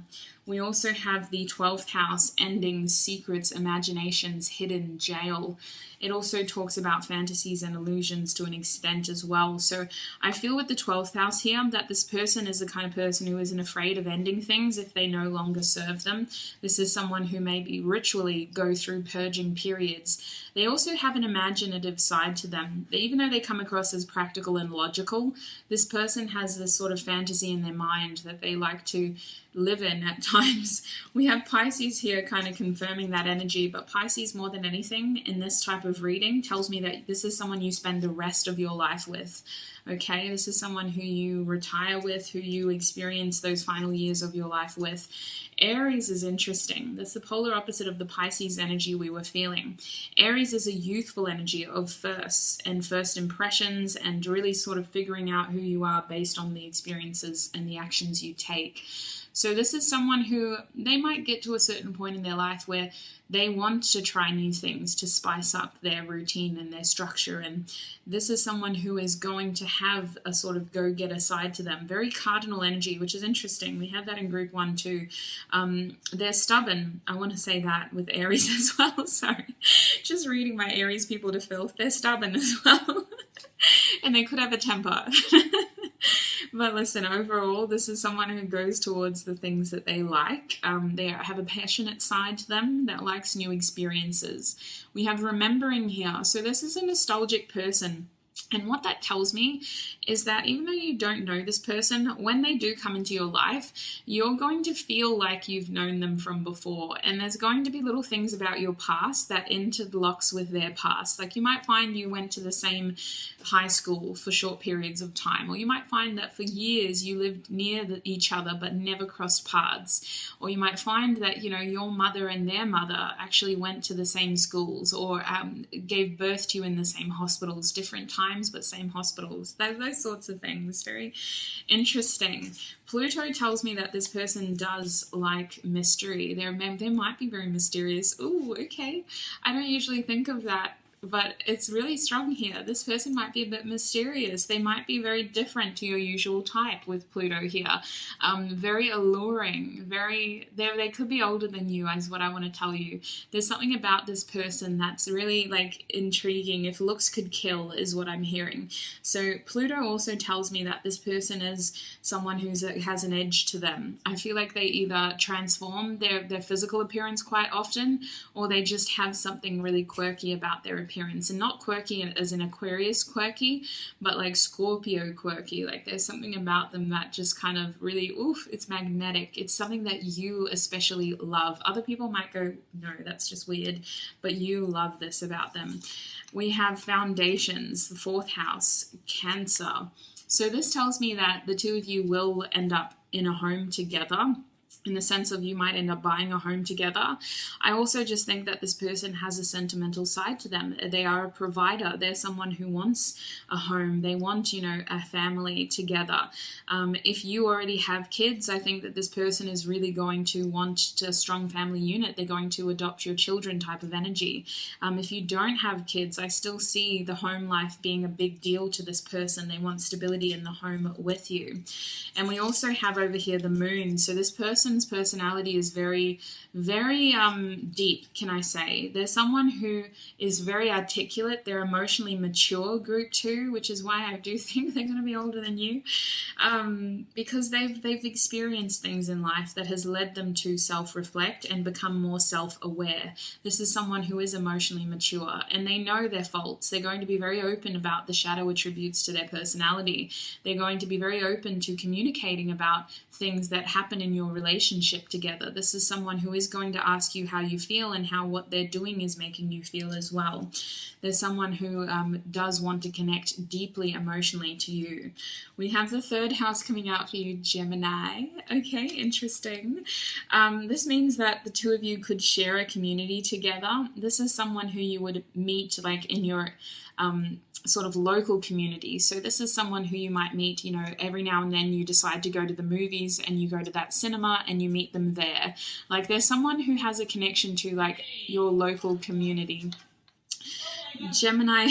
We also have the 12th house, endings, secrets, imaginations, hidden, jail. It also talks about fantasies and illusions to an extent as well. So I feel with the 12th house here that this person is the kind of person who isn't afraid of ending things if they no longer serve them. This is someone who maybe ritually go through purging periods. They also have an imaginative side to them. Even though they come across as practical and logical, this person has this sort of fantasy in their mind that they like to live in at times. We have Pisces here kind of confirming that energy, but Pisces more than anything in this type of reading tells me that this is someone you spend the rest of your life with. Okay, this is someone who you retire with, who you experience those final years of your life with. Aries is interesting. That's the polar opposite of the Pisces energy we were feeling. Aries is a youthful energy of first impressions and really sort of figuring out who you are based on the experiences and the actions you take. So this is someone who they might get to a certain point in their life where they want to try new things to spice up their routine and their structure. And this is someone who is going to have a sort of go-getter side to them. Very cardinal energy, which is interesting. We have that in group 1 too. They're stubborn. I want to say that with Aries as well. Sorry. Just reading my Aries people to filth. They're stubborn as well. And they could have a temper. But listen, overall, this is someone who goes towards the things that they like. They have a passionate side to them that likes new experiences. We have remembering here. So this is a nostalgic person. And what that tells me is that even though you don't know this person, when they do come into your life, you're going to feel like you've known them from before. And there's going to be little things about your past that interlocks with their past. Like you might find you went to the same high school for short periods of time. Or you might find that for years you lived near each other but never crossed paths. Or you might find that, your mother and their mother actually went to the same schools or gave birth to you in the same hospitals, different times but same hospitals. Those sorts of things. Very interesting. Pluto tells me that this person does like mystery. They might be very mysterious. Ooh, okay. I don't usually think of that, but it's really strong here. This person might be a bit mysterious. They might be very different to your usual type with Pluto here. Very alluring. They could be older than you, is what I want to tell you. There's something about this person that's really intriguing. If looks could kill is what I'm hearing. So Pluto also tells me that this person is someone who has an edge to them. I feel like they either transform their physical appearance quite often, or they just have something really quirky about their appearance. And not quirky as in Aquarius quirky, but like Scorpio quirky. Like there's something about them that just kind of really, it's magnetic. It's something that you especially love. Other people might go, no, that's just weird, but you love this about them. We have foundations, the 4th house, Cancer. So this tells me that the two of you will end up in a home together, in the sense of you might end up buying a home together. I also just think that this person has a sentimental side to them. They are a provider. They're someone who wants a home. They want, a family together. If you already have kids, I think that this person is really going to want a strong family unit. They're going to adopt your children type of energy. If you don't have kids, I still see the home life being a big deal to this person. They want stability in the home with you. And we also have over here the moon. So this person's personality is very, very deep, can I say. They're someone who is very articulate. They're emotionally mature, group 2, which is why I do think they're going to be older than you, because they've experienced things in life that has led them to self-reflect and become more self-aware. This is someone who is emotionally mature and they know their faults. They're going to be very open about the shadow attributes to their personality. They're going to be very open to communicating about things that happen in your relationship together. This is someone who is going to ask you how you feel and how what they're doing is making you feel as well. There's someone who does want to connect deeply emotionally to you. We have the 3rd house coming out for you, Gemini. Okay, interesting. This means that the two of you could share a community together. This is someone who you would meet in your sort of local community. So this is someone who you might meet, every now and then you decide to go to the movies and you go to that cinema and you meet them there. Like there's someone who has a connection to your local community. Gemini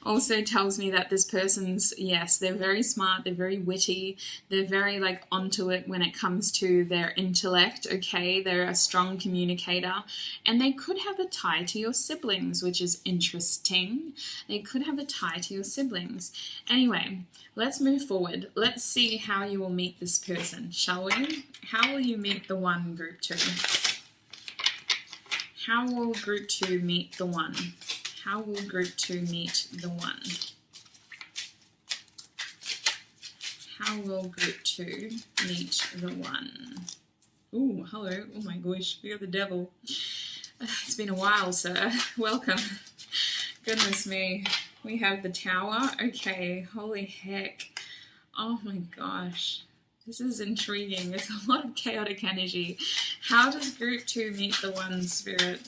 also tells me that this person's, yes, they're very smart, they're very witty, they're very like onto it when it comes to their intellect, okay? They're a strong communicator, and they could have a tie to your siblings, which is interesting. They could have a tie to your siblings. Anyway, let's move forward. Let's see how you will meet this person, shall we? How will you meet the one, group 2? How will group 2 meet the one? How will group 2 meet the one? How will group 2 meet the one? Ooh, hello. Oh my gosh, we got the devil. It's been a while, sir. Welcome. Goodness me. We have the Tower. Okay, holy heck. Oh my gosh. This is intriguing. There's a lot of chaotic energy. How does group 2 meet the one, Spirit?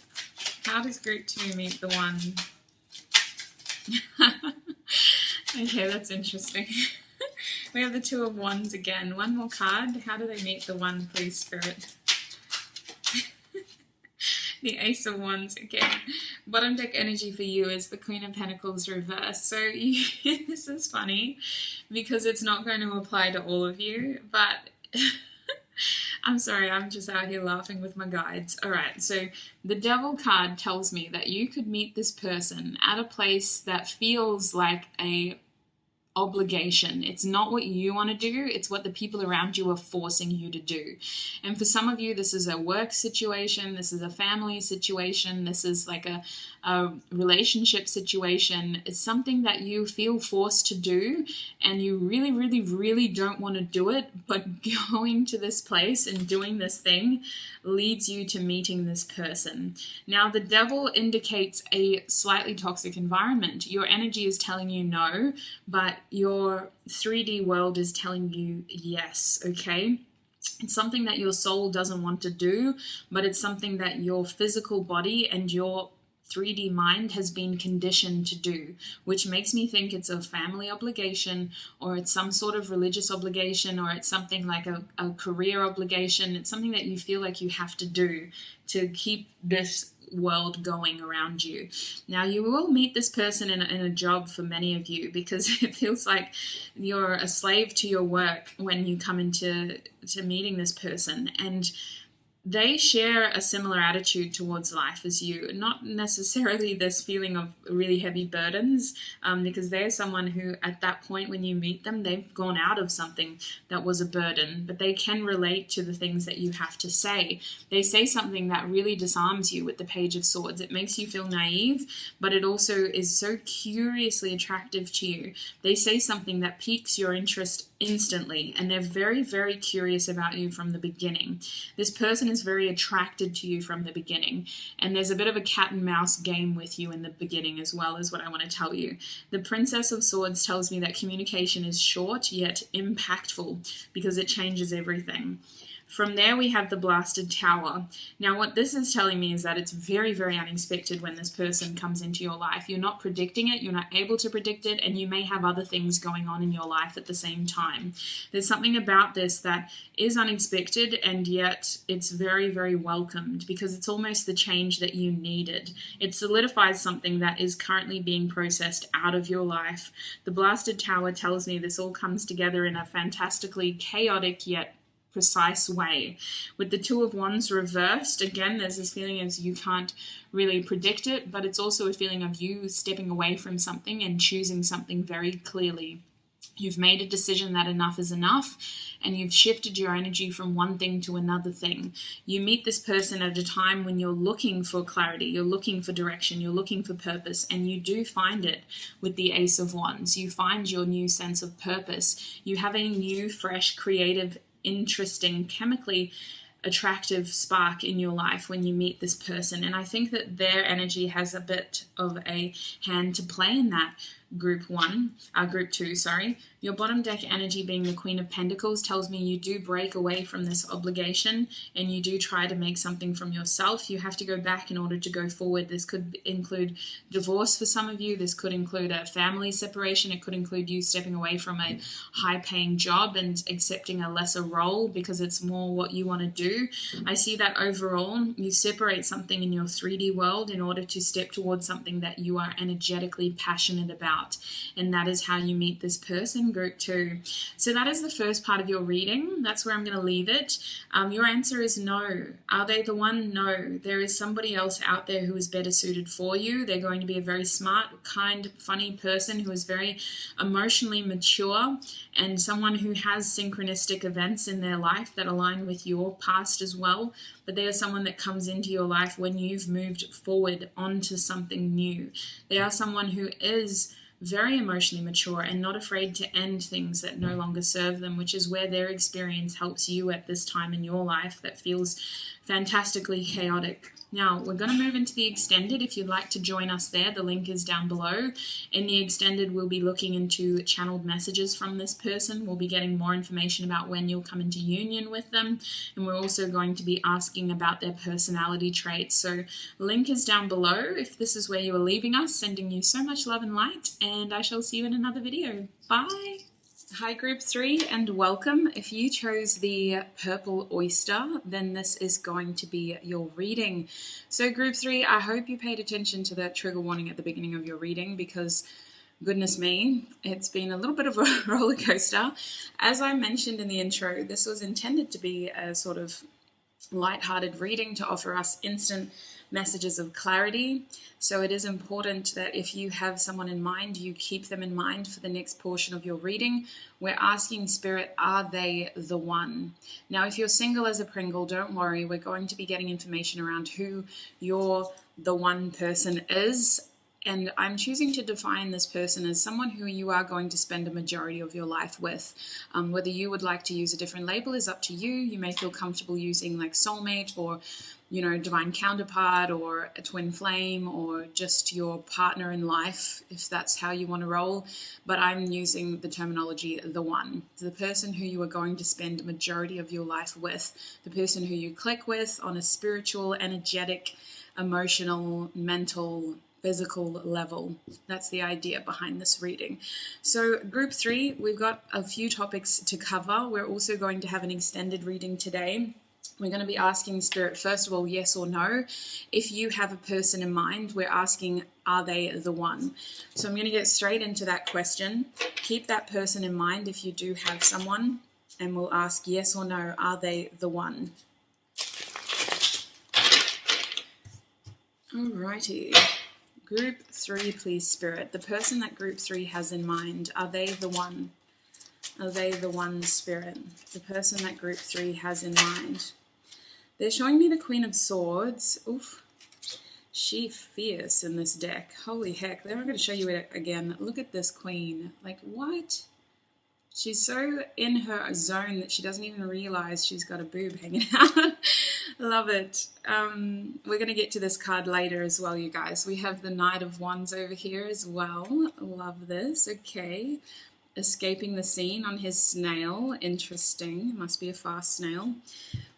How does group 2 meet the one? Okay, that's interesting. We have the Two of Wands again. One more card. How do they meet the one, please, Spirit? The Ace of Wands again. Bottom deck energy for you is the Queen of Pentacles reversed. So this is funny because it's not going to apply to all of you, but I'm sorry, I'm just out here laughing with my guides. All right, so the Devil card tells me that you could meet this person at a place that feels like a obligation. It's not what you want to do, it's what the people around you are forcing you to do. And for some of you, this is a work situation, this is a family situation, this is like a relationship situation. It's something that you feel forced to do and you really, really, really don't want to do it, but going to this place and doing this thing leads you to meeting this person. Now, the Devil indicates a slightly toxic environment. Your energy is telling you no, but your 3D world is telling you yes, okay? It's something that your soul doesn't want to do, but it's something that your physical body and your 3D mind has been conditioned to do, which makes me think it's a family obligation, or it's some sort of religious obligation, or it's something like a career obligation. It's something that you feel like you have to do to keep this world going around you. Now, you will meet this person in a job for many of you, because it feels like you're a slave to your work when you come into meeting this person, and they share a similar attitude towards life as you. Not necessarily this feeling of really heavy burdens, because they're someone who, at that point when you meet them, they've gone out of something that was a burden, but they can relate to the things that you have to say. They say something that really disarms you with the Page of Swords. It makes you feel naive, but it also is so curiously attractive to you. They say something that piques your interest instantly, and they're very, very curious about you from the beginning. This person is very attracted to you from the beginning, and there's a bit of a cat and mouse game with you in the beginning as well, is what I want to tell you. The Princess of Swords tells me that communication is short yet impactful, because it changes everything. From there, we have the Blasted Tower. Now, what this is telling me is that it's very, very unexpected when this person comes into your life. You're not predicting it, you're not able to predict it, and you may have other things going on in your life at the same time. There's something about this that is unexpected, and yet it's very, very welcomed, because it's almost the change that you needed. It solidifies something that is currently being processed out of your life. The Blasted Tower tells me this all comes together in a fantastically chaotic yet precise way. With the Two of Wands reversed, again, there's this feeling as you can't really predict it, but it's also a feeling of you stepping away from something and choosing something very clearly. You've made a decision that enough is enough, and you've shifted your energy from one thing to another thing. You meet this person at a time when you're looking for clarity, you're looking for direction, you're looking for purpose, and you do find it with the Ace of Wands. You find your new sense of purpose. You have a new, fresh, creative, interesting, chemically attractive spark in your life when you meet this person, and I think that their energy has a bit of a hand to play in that. group 2, sorry. Your bottom deck energy being the Queen of Pentacles tells me you do break away from this obligation and you do try to make something from yourself. You have to go back in order to go forward. This could include divorce for some of you. This could include a family separation. It could include you stepping away from a high-paying job and accepting a lesser role because it's more what you want to do. I see that overall you separate something in your 3D world in order to step towards something that you are energetically passionate about, and that is how you meet this person, group 2. So that is the first part of your reading. That's where I'm going to leave it. Your answer is no. Are they the one? No. There is somebody else out there who is better suited for you. They're going to be a very smart, kind, funny person who is very emotionally mature and someone who has synchronistic events in their life that align with your past as well. But they are someone that comes into your life when you've moved forward onto something new. They are someone who is very emotionally mature and not afraid to end things that no longer serve them, which is where their experience helps you at this time in your life that feels fantastically chaotic. Now, we're going to move into the extended. If you'd like to join us there, the link is down below. In the extended, we'll be looking into channeled messages from this person. We'll be getting more information about when you'll come into union with them. And we're also going to be asking about their personality traits. So link is down below. If this is where you are leaving us, sending you so much love and light. And I shall see you in another video. Bye. Hi group 3 and welcome. If you chose the purple oyster, then this is going to be your reading. So group 3, I hope you paid attention to that trigger warning at the beginning of your reading because goodness me, it's been a little bit of a roller coaster. As I mentioned in the intro, this was intended to be a sort of light-hearted reading to offer us instant messages of clarity. So it is important that if you have someone in mind, you keep them in mind for the next portion of your reading. We're asking Spirit, are they the one? Now, if you're single as a Pringle, don't worry. We're going to be getting information around who your the one person is. And I'm choosing to define this person as someone who you are going to spend a majority of your life with. Whether you would like to use a different label is up to you. You may feel comfortable using like Soulmate or, you know, divine counterpart or a twin flame or just your partner in life, if that's how you want to roll. But I'm using the terminology the one, the person who you are going to spend a majority of your life with, the person who you click with on a spiritual, energetic, emotional, mental, physical level. That's the idea behind this reading. So group 3, we've got a few topics to cover. We're also going to have an extended reading today. We're going to be asking Spirit, first of all, yes or no. If you have a person in mind, we're asking, are they the one? So I'm going to get straight into that question. Keep that person in mind if you do have someone, and we'll ask yes or no, are they the one? Alrighty. Group 3, please, Spirit. The person that group 3 has in mind, are they the one? Are they the one, Spirit? The person that group 3 has in mind. They're showing me the Queen of Swords. Oof. She fierce in this deck. Holy heck. Then I'm going to show you it again. Look at this Queen. Like, what? She's so in her zone that she doesn't even realize she's got a boob hanging out. Love it. We're going to get to this card later as well, you guys. We have the Knight of Wands over here as well. Love this. Okay. Escaping the scene on his snail. Interesting. Must be a fast snail.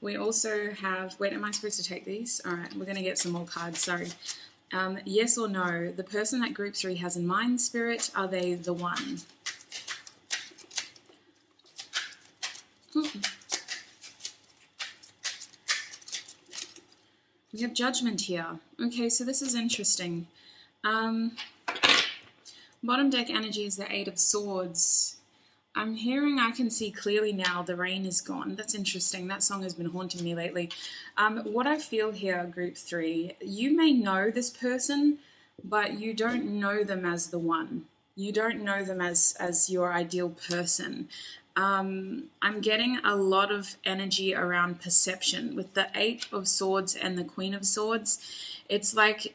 We also have... Wait, am I supposed to take these? All right, we're going to get some more cards. Sorry. Yes or no? The person that group 3 has in mind, Spirit, are they the one? Ooh. We have Judgment here. Okay, so this is interesting. Bottom deck energy is the Eight of Swords. I'm hearing, I can see clearly now, the rain is gone. That's interesting. That song has been haunting me lately. What I feel here, group 3, you may know this person, but you don't know them as the one. You don't know them as your ideal person. I'm getting a lot of energy around perception. With the Eight of Swords and the Queen of Swords, it's like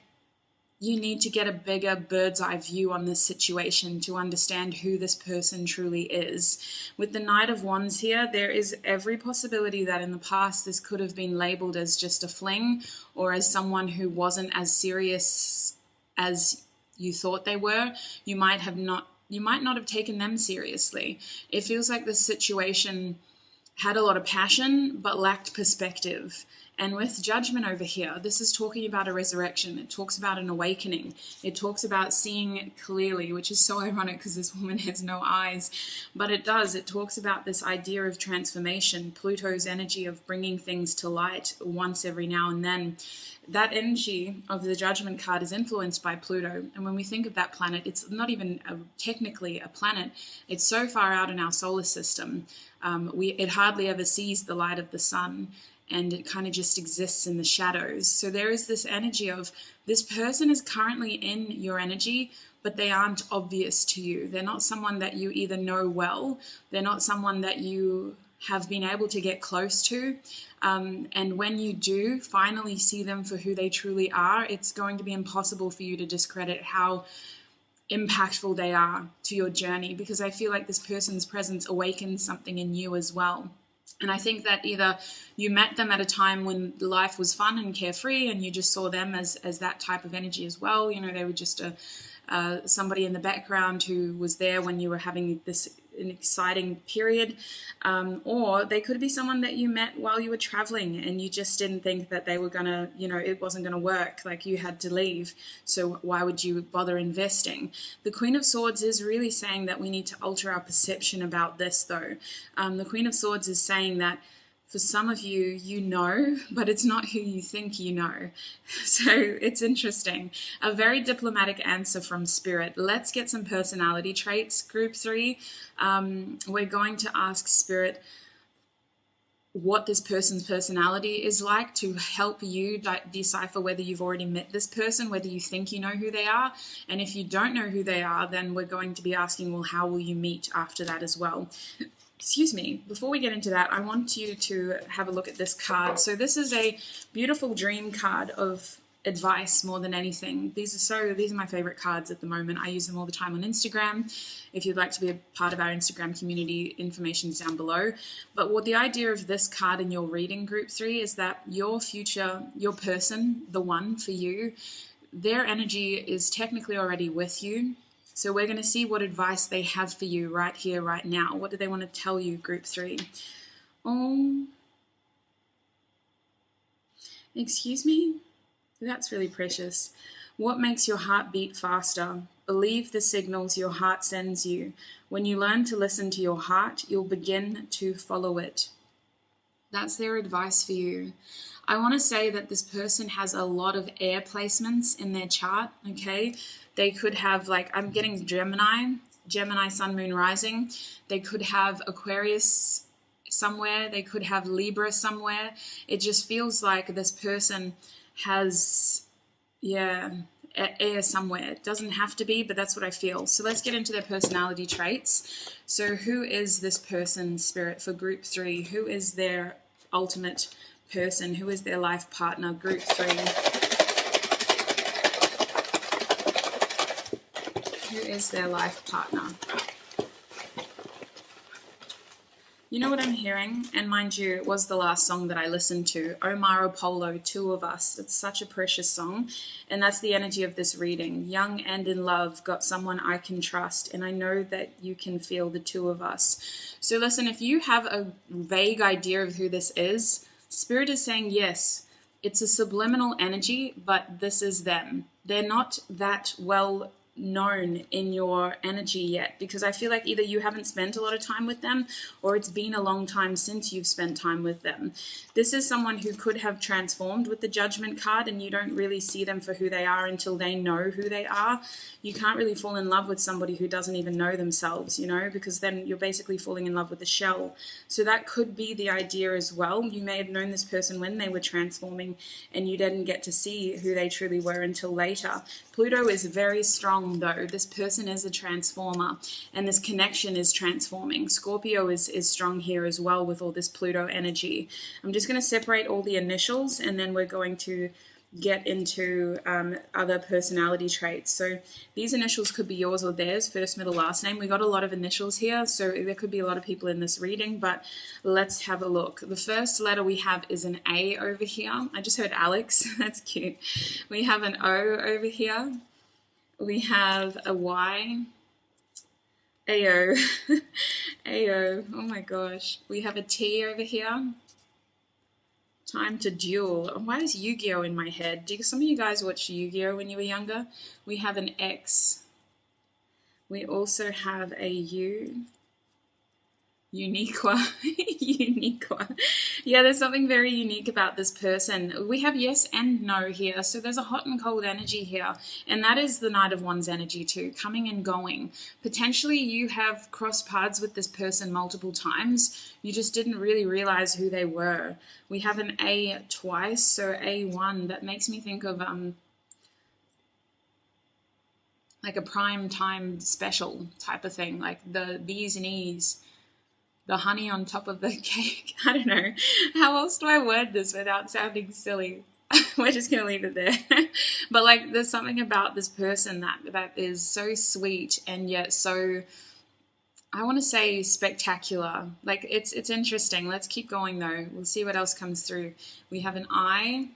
you need to get a bigger bird's eye view on this situation to understand who this person truly is. With the Knight of Wands here, there is every possibility that in the past this could have been labeled as just a fling or as someone who wasn't as serious as you thought they were, you might not have taken them seriously. It feels like this situation had a lot of passion but lacked perspective. And with judgment over here, this is talking about a resurrection. It talks about an awakening. It talks about seeing clearly, which is so ironic because this woman has no eyes. But it does. It talks about this idea of transformation, Pluto's energy of bringing things to light once every now and then. That energy of the judgment card is influenced by Pluto. And when we think of that planet, it's not even technically a planet. It's so far out in our solar system. It hardly ever sees the light of the sun. And it kind of just exists in the shadows. So there is this energy of this person is currently in your energy, but they aren't obvious to you. They're not someone that you either know well. They're not someone that you have been able to get close to. And when you do finally see them for who they truly are, it's going to be impossible for you to discredit how impactful they are to your journey, because I feel like this person's presence awakens something in you as well. And I think that either you met them at a time when life was fun and carefree and you just saw them as that type of energy as well. You know, they were just somebody in the background who was there when you were having an exciting period. Or they could be someone that you met while you were traveling and you just didn't think that they were going to, it wasn't going to work. Like you had to leave. So why would you bother investing? The Queen of Swords is really saying that we need to alter our perception about this though. The Queen of Swords is saying that for some of you, you know, but it's not who you think you know. So it's interesting. A very diplomatic answer from Spirit. Let's get some personality traits, Group 3. We're going to ask Spirit what this person's personality is like to help you decipher whether you've already met this person, whether you think you know who they are. And if you don't know who they are, then we're going to be asking, well, how will you meet after that as well? Excuse me, before we get into that, I want you to have a look at this card. So this is a beautiful dream card of advice more than anything. These are my favorite cards at the moment. I use them all the time on Instagram. If you'd like to be a part of our Instagram community, information's down below. But what the idea of this card in your reading, Group 3, is that your future, your person, the one for you, their energy is technically already with you. So we're going to see what advice they have for you right here, right now. What do they want to tell you, Group 3? Oh, excuse me? That's really precious. What makes your heart beat faster? Believe the signals your heart sends you. When you learn to listen to your heart, you'll begin to follow it. That's their advice for you. I want to say that this person has a lot of air placements in their chart, okay? They could have, I'm getting Gemini, Sun, Moon, Rising. They could have Aquarius somewhere. They could have Libra somewhere. It just feels like this person has, air somewhere. It doesn't have to be, but that's what I feel. So let's get into their personality traits. So who is this person, Spirit, for Group 3? Who is their ultimate person? Who is their life partner, Group 3? Who is their life partner? You know what I'm hearing? And mind you, it was the last song that I listened to, Omar Apollo, Two of Us. It's such a precious song. And that's the energy of this reading. Young and in love, got someone I can trust. And I know that you can feel the two of us. So listen, if you have a vague idea of who this is, Spirit is saying yes. It's a subliminal energy, but this is them. They're not that well known in your energy yet, because I feel like either you haven't spent a lot of time with them or it's been a long time since you've spent time with them. This is someone who could have transformed with the Judgment card, and you don't really see them for who they are until they know who they are. You can't really fall in love with somebody who doesn't even know themselves, because then you're basically falling in love with the shell. So that could be the idea as well. You may have known this person when they were transforming and you didn't get to see who they truly were until later. Pluto is very strong though. This person is a transformer and this connection is transforming. Scorpio is strong here as well with all this Pluto energy. I'm just going to separate all the initials and then we're going to get into other personality traits. So these initials could be yours or theirs, first, middle, last name. We got a lot of initials here, so there could be a lot of people in this reading, but let's have a look. The first letter we have is an A over here. I just heard Alex. That's cute. We have an O over here. We have a Y. Ayo. Ayo. Oh my gosh. We have a T over here. Time to duel. Why is Yu-Gi-Oh in my head? Do some of you guys watch Yu-Gi-Oh when you were younger? We have an X. We also have a U. Uniqua. Uniqua. Yeah, there's something very unique about this person. We have yes and no here. So there's a hot and cold energy here. And that is the Knight of Wands energy too, coming and going. Potentially you have crossed paths with this person multiple times. You just didn't really realize who they were. We have an A twice, so A1. That makes me think of like a prime time special type of thing, like the B's and E's. The honey on top of the cake. I don't know. How else do I word this without sounding silly? We're just going to leave it there. But like there's something about this person that is so sweet and yet so, I want to say spectacular. Like it's interesting. Let's keep going though. We'll see what else comes through. We have an I.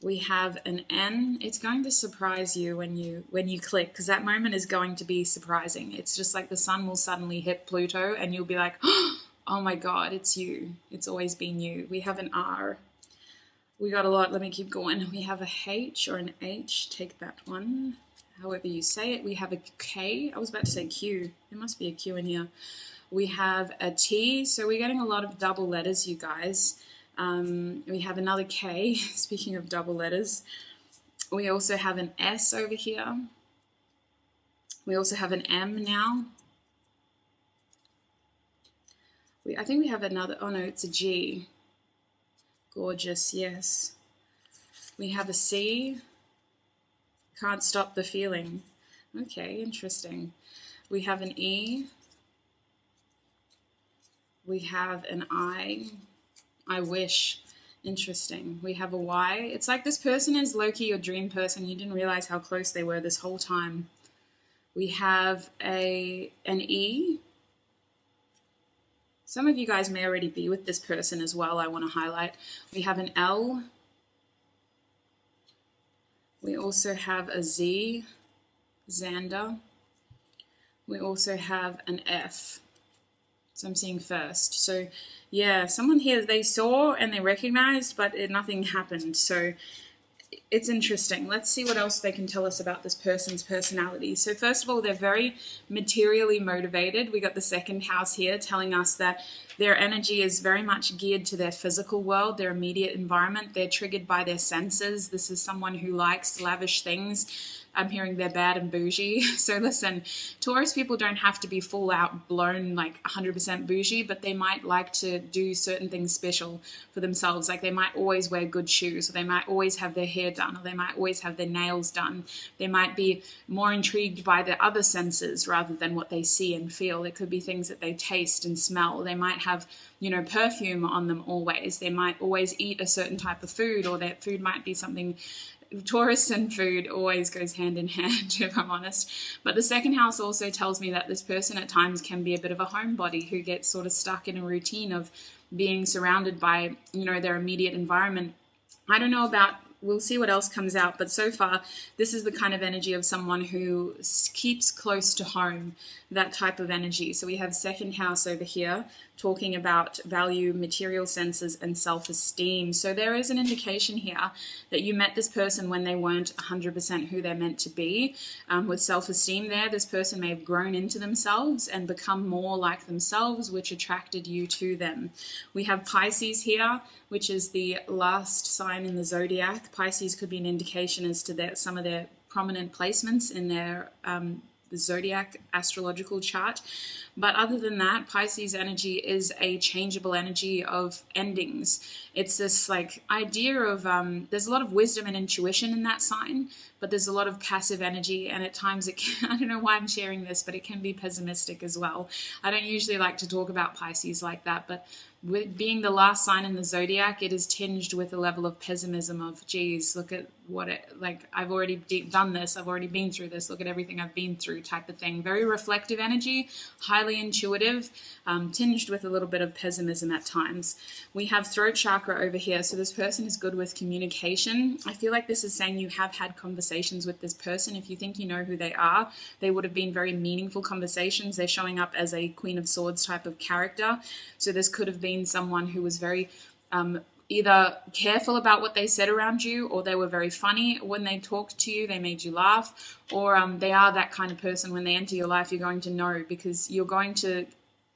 We have an N. It's going to surprise you when you click, because that moment is going to be surprising. It's just like the sun will suddenly hit Pluto and you'll be like, oh my God, it's you. It's always been you. We have an R. We got a lot. Let me keep going. We have a H or an H. Take that one. However you say it. We have a K. I was about to say Q. There must be a Q in here. We have a T. So we're getting a lot of double letters, you guys. We have another K, speaking of double letters. We also have an S over here. We also have an M now. I think we have another, oh no, it's a G. Gorgeous, yes. We have a C. Can't stop the feeling. Okay, interesting. We have an E. We have an I. I wish. Interesting. We have a Y. It's like this person is low-key your dream person. You didn't realize how close they were this whole time. We have an E. Some of you guys may already be with this person as well, I want to highlight. We have an L. We also have a Z, Xander. We also have an F. So I'm seeing first. So yeah, someone here they saw and they recognized, but nothing happened. So it's interesting. Let's see what else they can tell us about this person's personality. So first of all, they're very materially motivated. We got the second house here telling us that their energy is very much geared to their physical world, their immediate environment. They're triggered by their senses. This is someone who likes lavish things. I'm hearing they're bad and bougie. So listen, Taurus people don't have to be full out blown like 100% bougie, but they might like to do certain things special for themselves. Like they might always wear good shoes, or they might always have their hair done, or they might always have their nails done. They might be more intrigued by their other senses rather than what they see and feel. It could be things that they taste and smell. They might have, perfume on them always. They might always eat a certain type of food, or that food might be something. Taurus and food always goes hand in hand, if I'm honest. But the second house also tells me that this person at times can be a bit of a homebody who gets sort of stuck in a routine of being surrounded by, their immediate environment. I don't know about, we'll see what else comes out, but so far, this is the kind of energy of someone who keeps close to home, that type of energy. So we have second house over here talking about value, material senses, and self-esteem. So there is an indication here that you met this person when they weren't 100% who they're meant to be. With self-esteem there, this person may have grown into themselves and become more like themselves, which attracted you to them. We have Pisces here, which is the last sign in the zodiac. Pisces could be an indication as to some of their prominent placements in their the zodiac astrological chart. But other than that, Pisces energy is a changeable energy of endings. It's this like idea of there's a lot of wisdom and intuition in that sign, but there's a lot of passive energy, and at times I don't know why I'm sharing this, but it can be pessimistic as well. I don't usually like to talk about Pisces like that, but with being the last sign in the zodiac, it is tinged with a level of pessimism of, geez, look at what it, like, I've already done this, I've already been through this, look at everything I've been through type of thing. Very reflective energy, highly intuitive, tinged with a little bit of pessimism at times. We have throat chakra over here, so this person is good with communication. I feel like this is saying you have had conversations with this person. If you think you know who they are, they would have been very meaningful conversations. They're showing up as a Queen of Swords type of character, so this could have been someone who was very either careful about what they said around you, or they were very funny when they talked to you, they made you laugh, or they are that kind of person. When they enter your life, you're going to know, because you're going to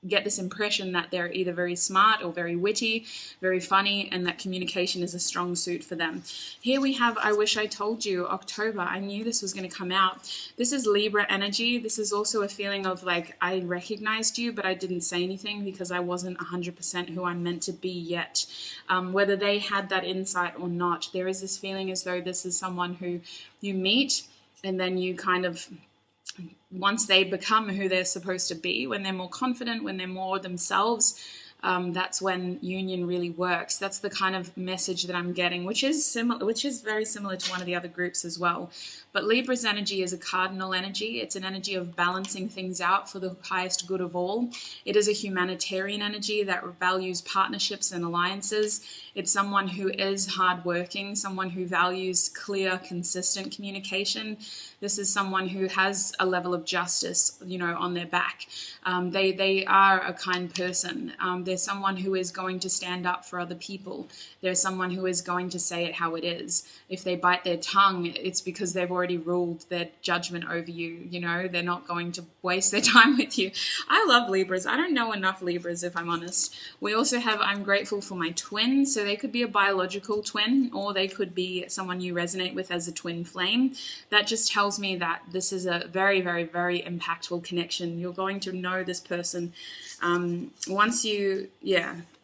get this impression that they're either very smart or very witty, very funny, and that communication is a strong suit for them. Here we have I Wish I Told You, October. I knew this was going to come out. This is Libra energy. This is also a feeling of like, I recognized you, but I didn't say anything because I wasn't 100% who I'm meant to be yet. Whether they had that insight or not, there is this feeling as though this is someone who you meet, and then you kind of, once they become who they're supposed to be, when they're more confident, when they're more themselves, that's when union really works. That's the kind of message that I'm getting, which is very similar to one of the other groups as well. But Libra's energy is a cardinal energy. It's an energy of balancing things out for the highest good of all. It is a humanitarian energy that values partnerships and alliances. It's someone who is hardworking, someone who values clear, consistent communication. This is someone who has a level of justice, on their back. They are a kind person. They're someone who is going to stand up for other people. They're someone who is going to say it how it is. If they bite their tongue, it's because they've already ruled their judgment over you. They're not going to waste their time with you. I love Libras. I don't know enough Libras, if I'm honest. We also have I'm grateful for my twin. So they could be a biological twin, or they could be someone you resonate with as a twin flame. That just tells me that this is a very, very, very impactful connection. You're going to know this person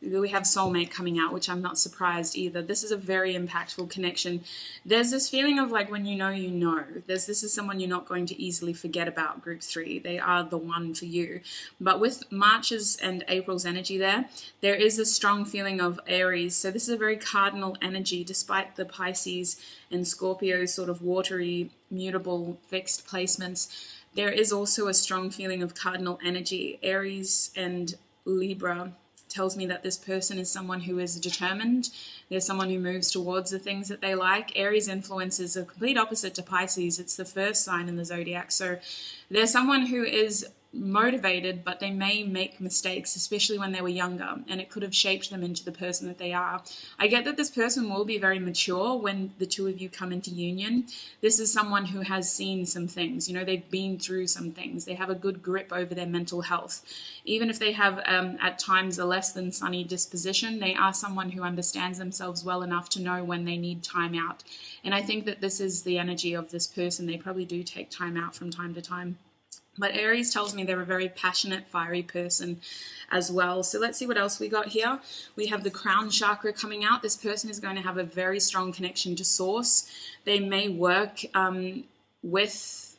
we have Soulmate coming out, which I'm not surprised either. This is a very impactful connection. There's this feeling of like, when you know. This is someone you're not going to easily forget about, group 3. They are the one for you. But with March's and April's energy there is a strong feeling of Aries. So this is a very cardinal energy, despite the Pisces and Scorpio sort of watery, mutable, fixed placements. There is also a strong feeling of cardinal energy. Aries and Libra tells me that this person is someone who is determined. They're someone who moves towards the things that they like. Aries influence is a complete opposite to Pisces. It's the first sign in the zodiac. So they're someone who is motivated, but they may make mistakes, especially when they were younger, and it could have shaped them into the person that they are. I get that this person will be very mature when the two of you come into union. This is someone who has seen some things. They've been through some things. They have a good grip over their mental health. Even if they have at times a less than sunny disposition, they are someone who understands themselves well enough to know when they need time out. And I think that this is the energy of this person. They probably do take time out from time to time. But Aries tells me they're a very passionate, fiery person as well. So let's see what else we got here. We have the crown chakra coming out. This person is going to have a very strong connection to source. They may work with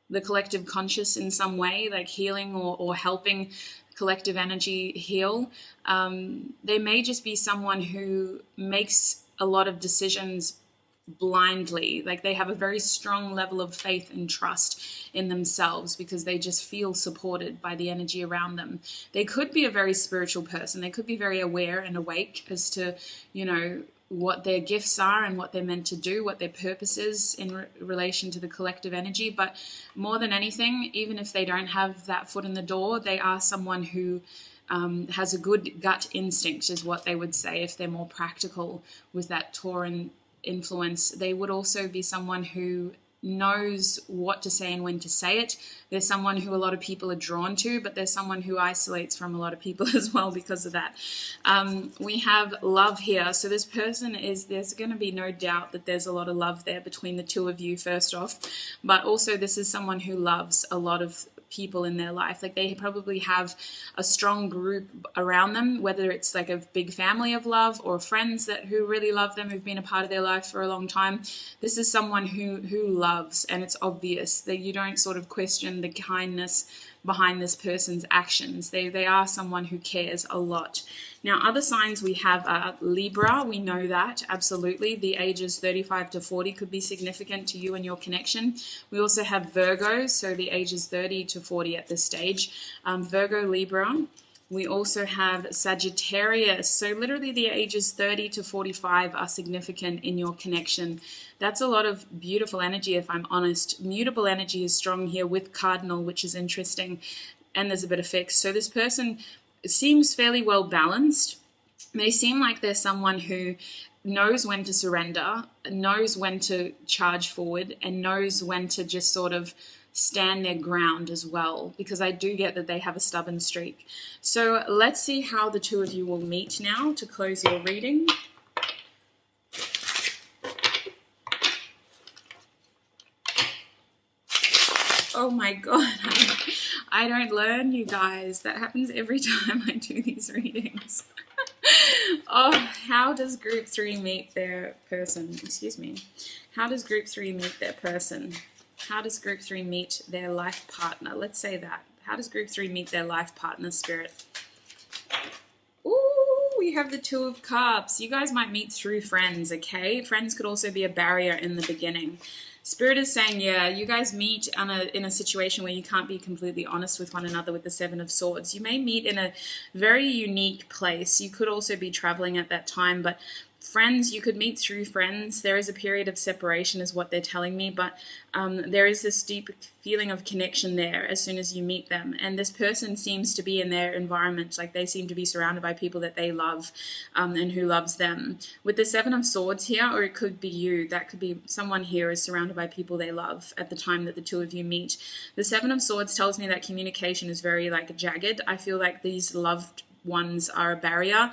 the collective conscious in some way, like healing or helping collective energy heal. They may just be someone who makes a lot of decisions blindly. Like they have a very strong level of faith and trust in themselves because they just feel supported by the energy around them. They could be a very spiritual person. They could be very aware and awake as to, what their gifts are and what they're meant to do, what their purpose is in relation to the collective energy. But more than anything, even if they don't have that foot in the door, they are someone who has a good gut instinct, is what they would say if they're more practical with that Tauran influence. They would also be someone who knows what to say and when to say it. They're someone who a lot of people are drawn to, but they're someone who isolates from a lot of people as well because of that. We have love here. So this person there's going to be no doubt that there's a lot of love there between the two of you, first off, but also this is someone who loves a lot of people in their life. Like they probably have a strong group around them, whether it's like a big family of love or friends who really love them, who've been a part of their life for a long time. This is someone who loves, and it's obvious that you don't sort of question the kindness, behind this person's actions. They are someone who cares a lot. Now, other signs we have Libra. We know that, absolutely. The ages 35 to 40 could be significant to you and your connection. We also have Virgo, so the ages 30 to 40 at this stage. Virgo, Libra. We also have Sagittarius. So literally the ages 30 to 45 are significant in your connection. That's a lot of beautiful energy, if I'm honest. Mutable energy is strong here with Cardinal, which is interesting. And there's a bit of fixed. So this person seems fairly well balanced. They seem like they're someone who knows when to surrender, knows when to charge forward, and knows when to just sort of stand their ground as well, because I do get that they have a stubborn streak. So let's see how the two of you will meet now to close your reading. Oh my God, I don't learn, you guys. That happens every time I do these readings. Oh, how does group 3 meet their person? Excuse me. How does group 3 meet their person? How does group 3 meet their life partner? Let's say that. How does group 3 meet their life partner, Spirit? Ooh, we have the Two of Cups. You guys might meet through friends, okay? Friends could also be a barrier in the beginning. Spirit is saying, yeah, you guys meet in a situation where you can't be completely honest with one another with the Seven of Swords. You may meet in a very unique place. You could also be traveling at that time, but friends, you could meet through friends. There is a period of separation is what they're telling me, but there is this deep feeling of connection there as soon as you meet them. And this person seems to be in their environment, like they seem to be surrounded by people that they love and who loves them. With the Seven of Swords here, or it could be you, that could be someone here is surrounded by people they love at the time that the two of you meet. The Seven of Swords tells me that communication is very like jagged. I feel like these loved ones are a barrier.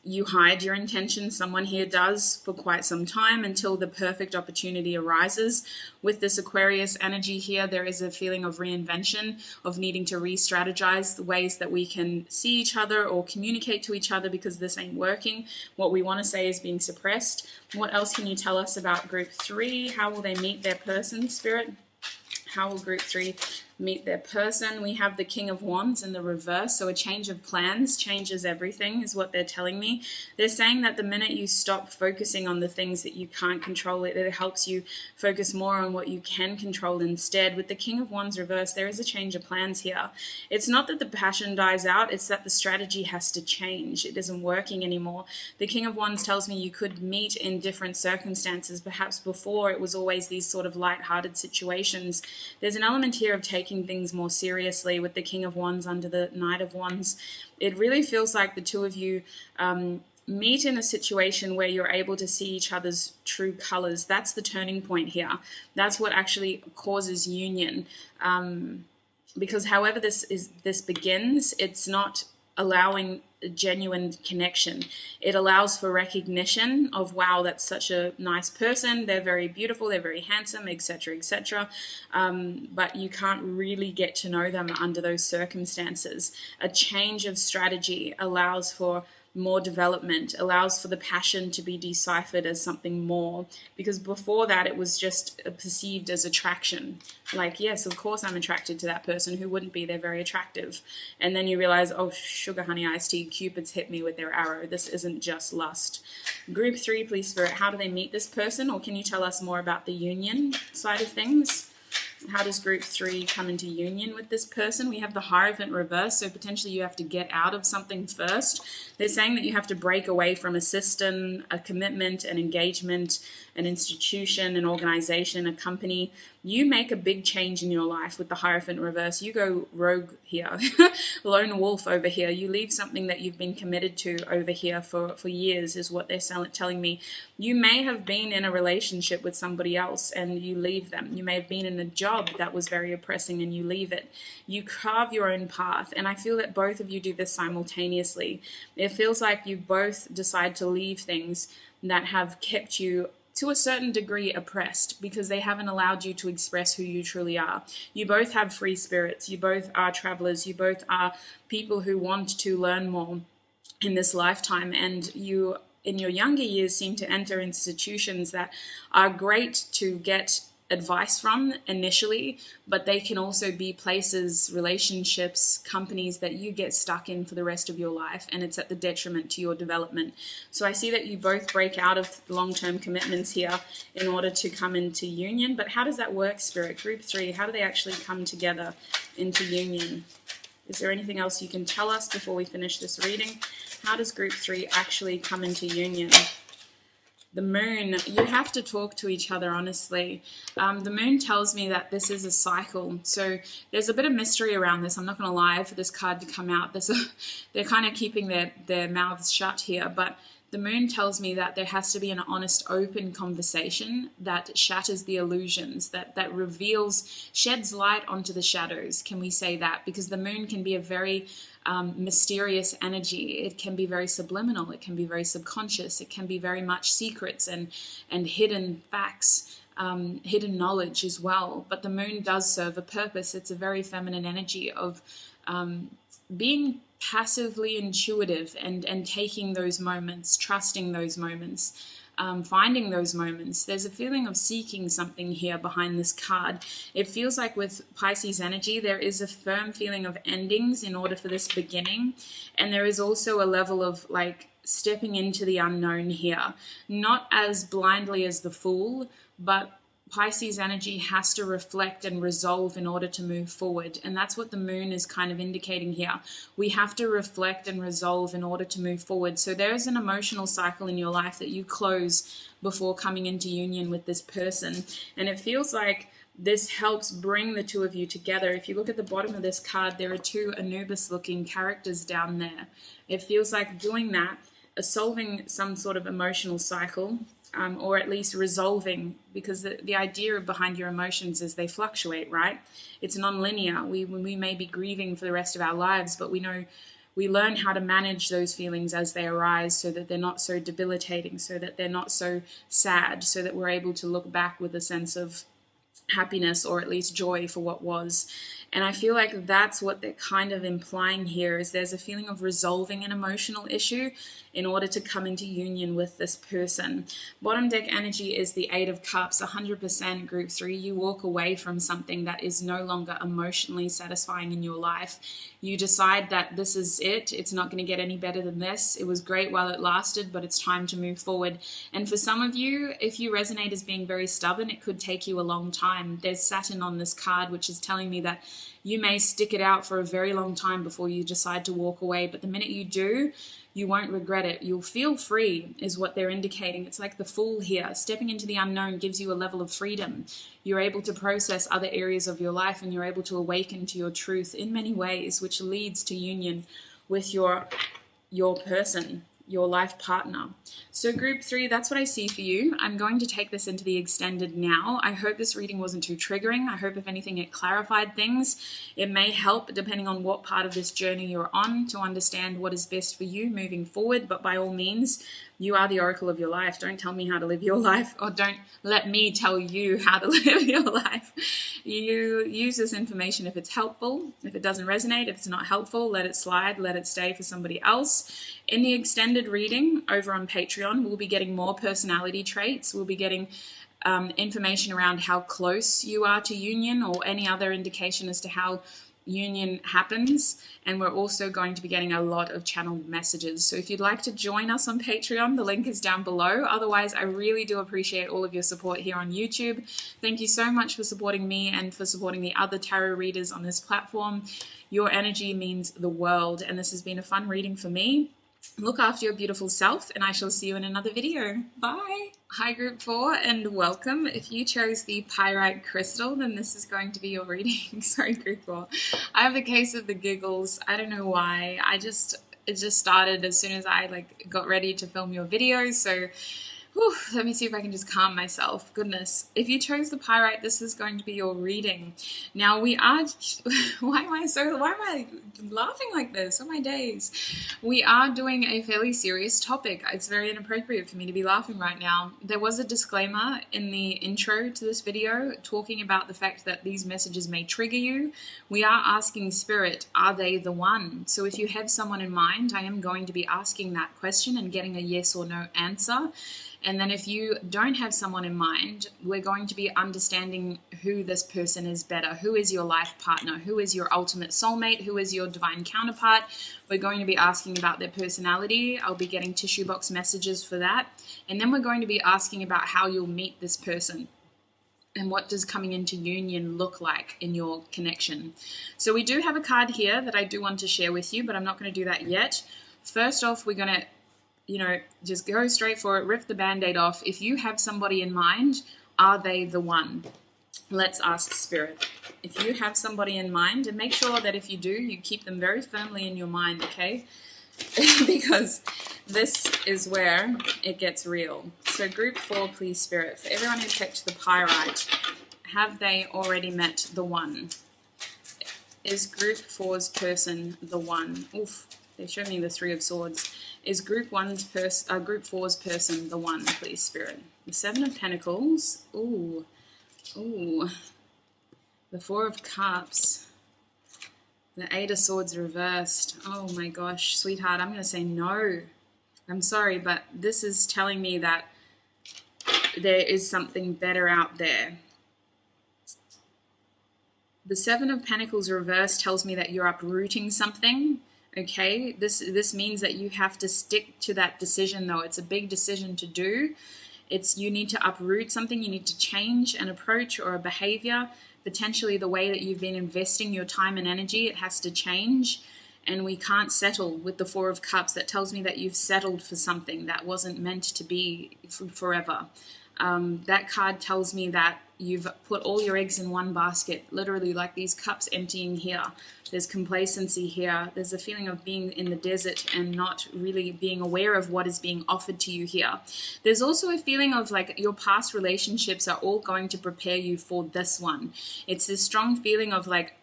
You hide your intentions, someone here does, for quite some time until the perfect opportunity arises. With this Aquarius energy here, there is a feeling of reinvention, of needing to re-strategize the ways that we can see each other or communicate to each other because this ain't working. What we want to say is being suppressed. What else can you tell us about group 3? How will they meet their person, Spirit? How will group 3 meet their person? We have the King of Wands in the reverse, so a change of plans changes everything is what they're telling me. They're saying that the minute you stop focusing on the things that you can't control, it helps you focus more on what you can control instead. With the King of Wands reverse, there is a change of plans here. It's not that the passion dies out, it's that the strategy has to change. It isn't working anymore. The King of Wands tells me you could meet in different circumstances. Perhaps before it was always these sort of light-hearted situations. There's an element here of taking things more seriously with the King of Wands under the Knight of Wands. It really feels like the two of you meet in a situation where you're able to see each other's true colors. That's the turning point here. That's what actually causes union. Because however this begins, it's not allowing a genuine connection. It allows for recognition of, wow, that's such a nice person, they're very beautiful, they're very handsome, etc., etc. But you can't really get to know them under those circumstances. A change of strategy allows for more development, allows for the passion to be deciphered as something more, because before that it was just perceived as attraction. Like, yes, of course I'm attracted to that person. Who wouldn't be? They're very attractive. And then you realize, oh, sugar honey iced tea, Cupid's hit me with their arrow. This isn't just lust. Group 3, please, Spirit, how do they meet this person? Or can you tell us more about the union side of things? How does group 3 come into union with this person? We have the Hierophant reverse, so potentially you have to get out of something first. They're saying that you have to break away from a system, a commitment, an engagement, an institution, an organization, a company. You make a big change in your life with the Hierophant reverse. You go rogue here, lone wolf over here. You leave something that you've been committed to over here for years is what they're telling me. You may have been in a relationship with somebody else and you leave them. You may have been in a job that was very oppressing and you leave it. You carve your own path, and I feel that both of you do this simultaneously. It feels like you both decide to leave things that have kept you to a certain degree oppressed because they haven't allowed you to express who you truly are. You both have free spirits. You both are travelers. You both are people who want to learn more in this lifetime, and you in your younger years seem to enter institutions that are great to get advice from initially, but they can also be places, relationships, companies that you get stuck in for the rest of your life, and it's at the detriment to your development. So I see that you both break out of long-term commitments here in order to come into union. But how does that work, Spirit? Group 3, how do they actually come together into union? Is there anything else you can tell us before we finish this reading? How does group 3 actually come into union? The moon, you have to talk to each other, honestly. The moon tells me that this is a cycle. So there's a bit of mystery around this. I'm not going to lie, for this card to come out. They're kind of keeping their mouths shut here. But the moon tells me that there has to be an honest, open conversation that shatters the illusions, that reveals, sheds light onto the shadows. Can we say that? Because the moon can be a very mysterious energy. It can be very subliminal. It can be very subconscious. It can be very much secrets and hidden facts, hidden knowledge as well. But the moon does serve a purpose. It's a very feminine energy of being passively intuitive and taking those moments, trusting those moments, finding those moments. There's a feeling of seeking something here behind this card. It feels like with Pisces energy, there is a firm feeling of endings in order for this beginning. And there is also a level of like stepping into the unknown here, not as blindly as the Fool, but Pisces energy has to reflect and resolve in order to move forward. And that's what the moon is kind of indicating here. We have to reflect and resolve in order to move forward. So there's an emotional cycle in your life that you close before coming into union with this person. And it feels like this helps bring the two of you together. If you look at the bottom of this card, there are two Anubis-looking characters down there. It feels like doing that, solving some sort of emotional cycle, or at least resolving, because the idea behind your emotions is they fluctuate, right? It's non-linear. We may be grieving for the rest of our lives, but we learn how to manage those feelings as they arise so that they're not so debilitating, so that they're not so sad, so that we're able to look back with a sense of happiness or at least joy for what was. And I feel like that's what they're kind of implying here, is there's a feeling of resolving an emotional issue in order to come into union with this person. Bottom deck energy is the 8 of Cups, 100% group 3. You walk away from something that is no longer emotionally satisfying in your life. You decide that this is it. It's not going to get any better than this. It was great while it lasted, but it's time to move forward. And for some of you, if you resonate as being very stubborn, it could take you a long time. There's Saturn on this card, which is telling me that you may stick it out for a very long time before you decide to walk away. But the minute you do, you won't regret it. You'll feel free, is what they're indicating. It's like the Fool here. Stepping into the unknown gives you a level of freedom. You're able to process other areas of your life, and you're able to awaken to your truth in many ways, which leads to union with your person, your life partner. So group 3, that's what I see for you. I'm going to take this into the extended now. I hope this reading wasn't too triggering. I hope if anything it clarified things. It may help depending on what part of this journey you're on to understand what is best for you moving forward. But by all means, you are the oracle of your life. Don't tell me how to live your life, or don't let me tell you how to live your life. You use this information if it's helpful. If it doesn't resonate, if it's not helpful, let it slide, let it stay for somebody else. In the extended reading over on Patreon, we'll be getting more personality traits. We'll be getting information around how close you are to union, or any other indication as to how union happens. And we're also going to be getting a lot of channeled messages. So if you'd like to join us on Patreon, the link is down below. Otherwise, I really do appreciate all of your support here on YouTube. Thank you so much for supporting me and for supporting the other tarot readers on this platform. Your energy means the world, and this has been a fun reading for me. Look after your beautiful self, and I shall see you in another video. Bye. Hi group 4, and welcome. If you chose the Pyrite crystal, then this is going to be your reading. Sorry group 4. I have the case of the giggles. I don't know why. It just started as soon as I got ready to film your videos. So whew, let me see if I can just calm myself. Goodness. If you chose the Pyrite, this is going to be your reading. Now we are... Why am I laughing like this? Oh my days. We are doing a fairly serious topic. It's very inappropriate for me to be laughing right now. There was a disclaimer in the intro to this video talking about the fact that these messages may trigger you. We are asking Spirit, are they the one? So if you have someone in mind, I am going to be asking that question and getting a yes or no answer. And then if you don't have someone in mind, we're going to be understanding who this person is better. Who is your life partner? Who is your ultimate soulmate? Who is your divine counterpart? We're going to be asking about their personality. I'll be getting tissue box messages for that. And then we're going to be asking about how you'll meet this person. And what does coming into union look like in your connection? So we do have a card here that I do want to share with you, but I'm not going to do that yet. First off, we're going to, just go straight for it, rip the Band-Aid off. If you have somebody in mind, are they the one? Let's ask Spirit. If you have somebody in mind, and make sure that if you do, you keep them very firmly in your mind, okay? Because this is where it gets real. So group 4, please, Spirit. For everyone who picked the Pyrite, have they already met the one? Is group 4's person the one? Oof, they showed me the 3 of Swords. Is group 4's person the one, please, Spirit? The 7 of Pentacles. Ooh. The 4 of Cups. The 8 of Swords reversed. Oh my gosh, sweetheart, I'm going to say no. I'm sorry, but this is telling me that there is something better out there. The 7 of Pentacles reversed tells me that you're uprooting something. Okay, this means that you have to stick to that decision, though. It's a big decision to do. You need to uproot something. You need to change an approach or a behavior. Potentially the way that you've been investing your time and energy, it has to change. And we can't settle with the 4 of Cups. That tells me that you've settled for something that wasn't meant to be forever. That card tells me that you've put all your eggs in one basket, literally like these cups emptying here. There's complacency here. There's a feeling of being in the desert and not really being aware of what is being offered to you here. There's also a feeling of like your past relationships are all going to prepare you for this one. It's this strong feeling of like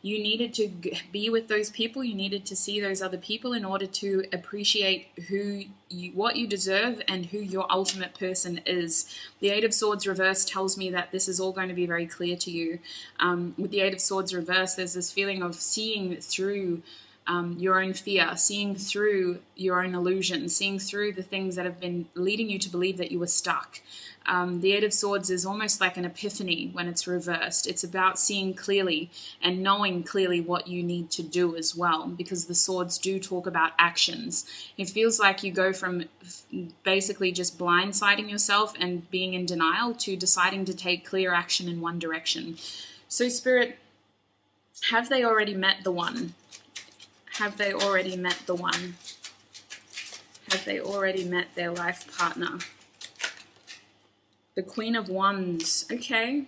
you needed to be with those people. You needed to see those other people in order to appreciate what you deserve and who your ultimate person is. The 8 of Swords reverse tells me that this is all going to be very clear to you. With the 8 of Swords reverse, there's this feeling of seeing through your own fear, seeing through your own illusions, seeing through the things that have been leading you to believe that you were stuck. The 8 of Swords is almost like an epiphany when it's reversed. It's about seeing clearly and knowing clearly what you need to do as well, because the swords do talk about actions. It feels like you go from basically just blindsiding yourself and being in denial to deciding to take clear action in one direction. So, Spirit, have they already met the one? Have they already met the one? Have they already met their life partner? The Queen of Wands. Okay.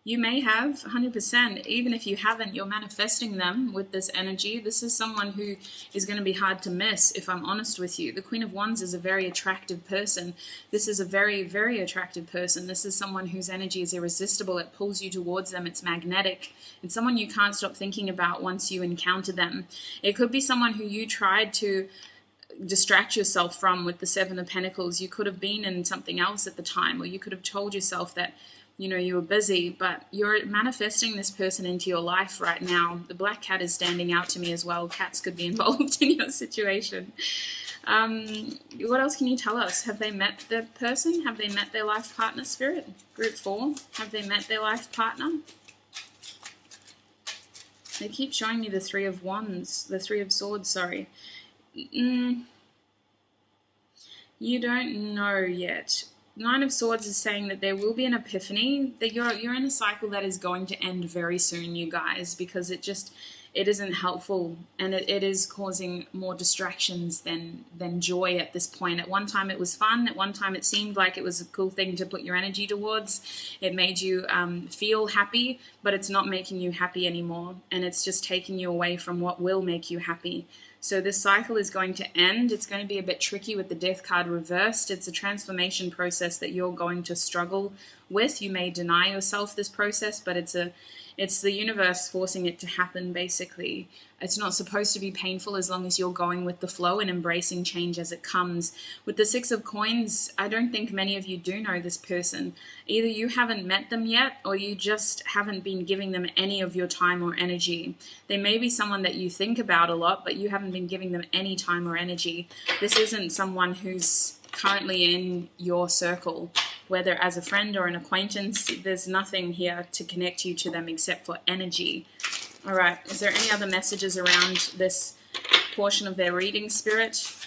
You may have, 100%. Even if you haven't, you're manifesting them with this energy. This is someone who is going to be hard to miss, if I'm honest with you. The Queen of Wands is a very attractive person. This is a very, very attractive person. This is someone whose energy is irresistible. It pulls you towards them. It's magnetic. It's someone you can't stop thinking about once you encounter them. It could be someone who you tried to distract yourself from with the 7 of Pentacles. You could have been in something else at the time, or you could have told yourself that you were busy, but you're manifesting this person into your life right now. The black cat is standing out to me as well. Cats could be involved in your situation. What else can you tell us? Have they met the person? Have they met their life partner, Spirit? Group 4, have they met their life partner? They keep showing me the 3 of Wands, the 3 of Swords, sorry. You don't know yet. 9 of Swords is saying that there will be an epiphany, that you're in a cycle that is going to end very soon, you guys, because it isn't helpful, and it is causing more distractions than joy at this point. At one time it was fun. At one time it seemed like it was a cool thing to put your energy towards. It made you feel happy, but it's not making you happy anymore, and it's just taking you away from what will make you happy. So this cycle is going to end. It's going to be a bit tricky with the Death card reversed. It's a transformation process that you're going to struggle with. You may deny yourself this process, but it's the universe forcing it to happen, basically. It's not supposed to be painful as long as you're going with the flow and embracing change as it comes. With the 6 of Coins, I don't think many of you do know this person. Either you haven't met them yet, or you just haven't been giving them any of your time or energy. They may be someone that you think about a lot, but you haven't been giving them any time or energy. This isn't someone who's currently in your circle, whether as a friend or an acquaintance. There's nothing here to connect you to them except for energy. All right, is there any other messages around this portion of their reading, Spirit?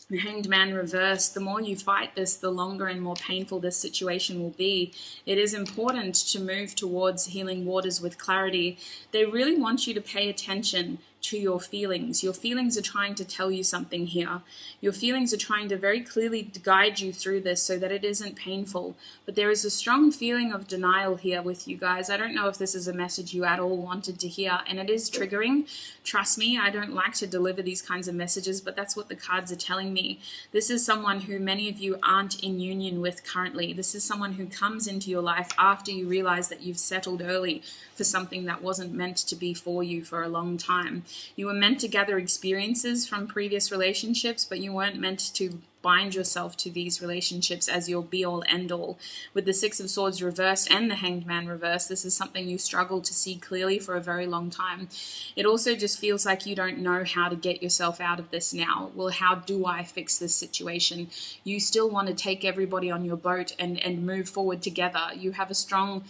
The Hanged Man reverse. The more you fight this, the longer and more painful this situation will be. It is important to move towards healing waters with clarity. They really want you to pay attention to your feelings. Your feelings are trying to tell you something here. Your feelings are trying to very clearly guide you through this so that it isn't painful. But there is a strong feeling of denial here with you guys. I don't know if this is a message you at all wanted to hear, and it is triggering. Trust me, I don't like to deliver these kinds of messages, but that's what the cards are telling me. This is someone who many of you aren't in union with currently. This is someone who comes into your life after you realize that you've settled early for something that wasn't meant to be for you for a long time. You were meant to gather experiences from previous relationships, but you weren't meant to bind yourself to these relationships as your be-all, end-all. With the Six of Swords reversed and the Hanged Man reversed, this is something you struggled to see clearly for a very long time. It also just feels like you don't know how to get yourself out of this now. Well, how do I fix this situation? You still want to take everybody on your boat and move forward together. You have a strong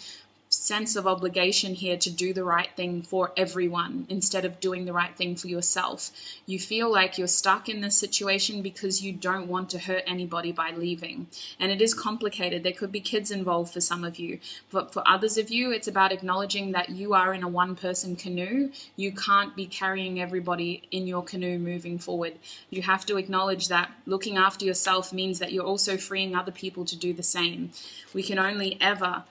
sense of obligation here to do the right thing for everyone instead of doing the right thing for yourself. You feel like you're stuck in this situation because you don't want to hurt anybody by leaving. And it is complicated. There could be kids involved for some of you. But for others of you, it's about acknowledging that you are in a one-person canoe. You can't be carrying everybody in your canoe moving forward. You have to acknowledge that looking after yourself means that you're also freeing other people to do the same. We can only ever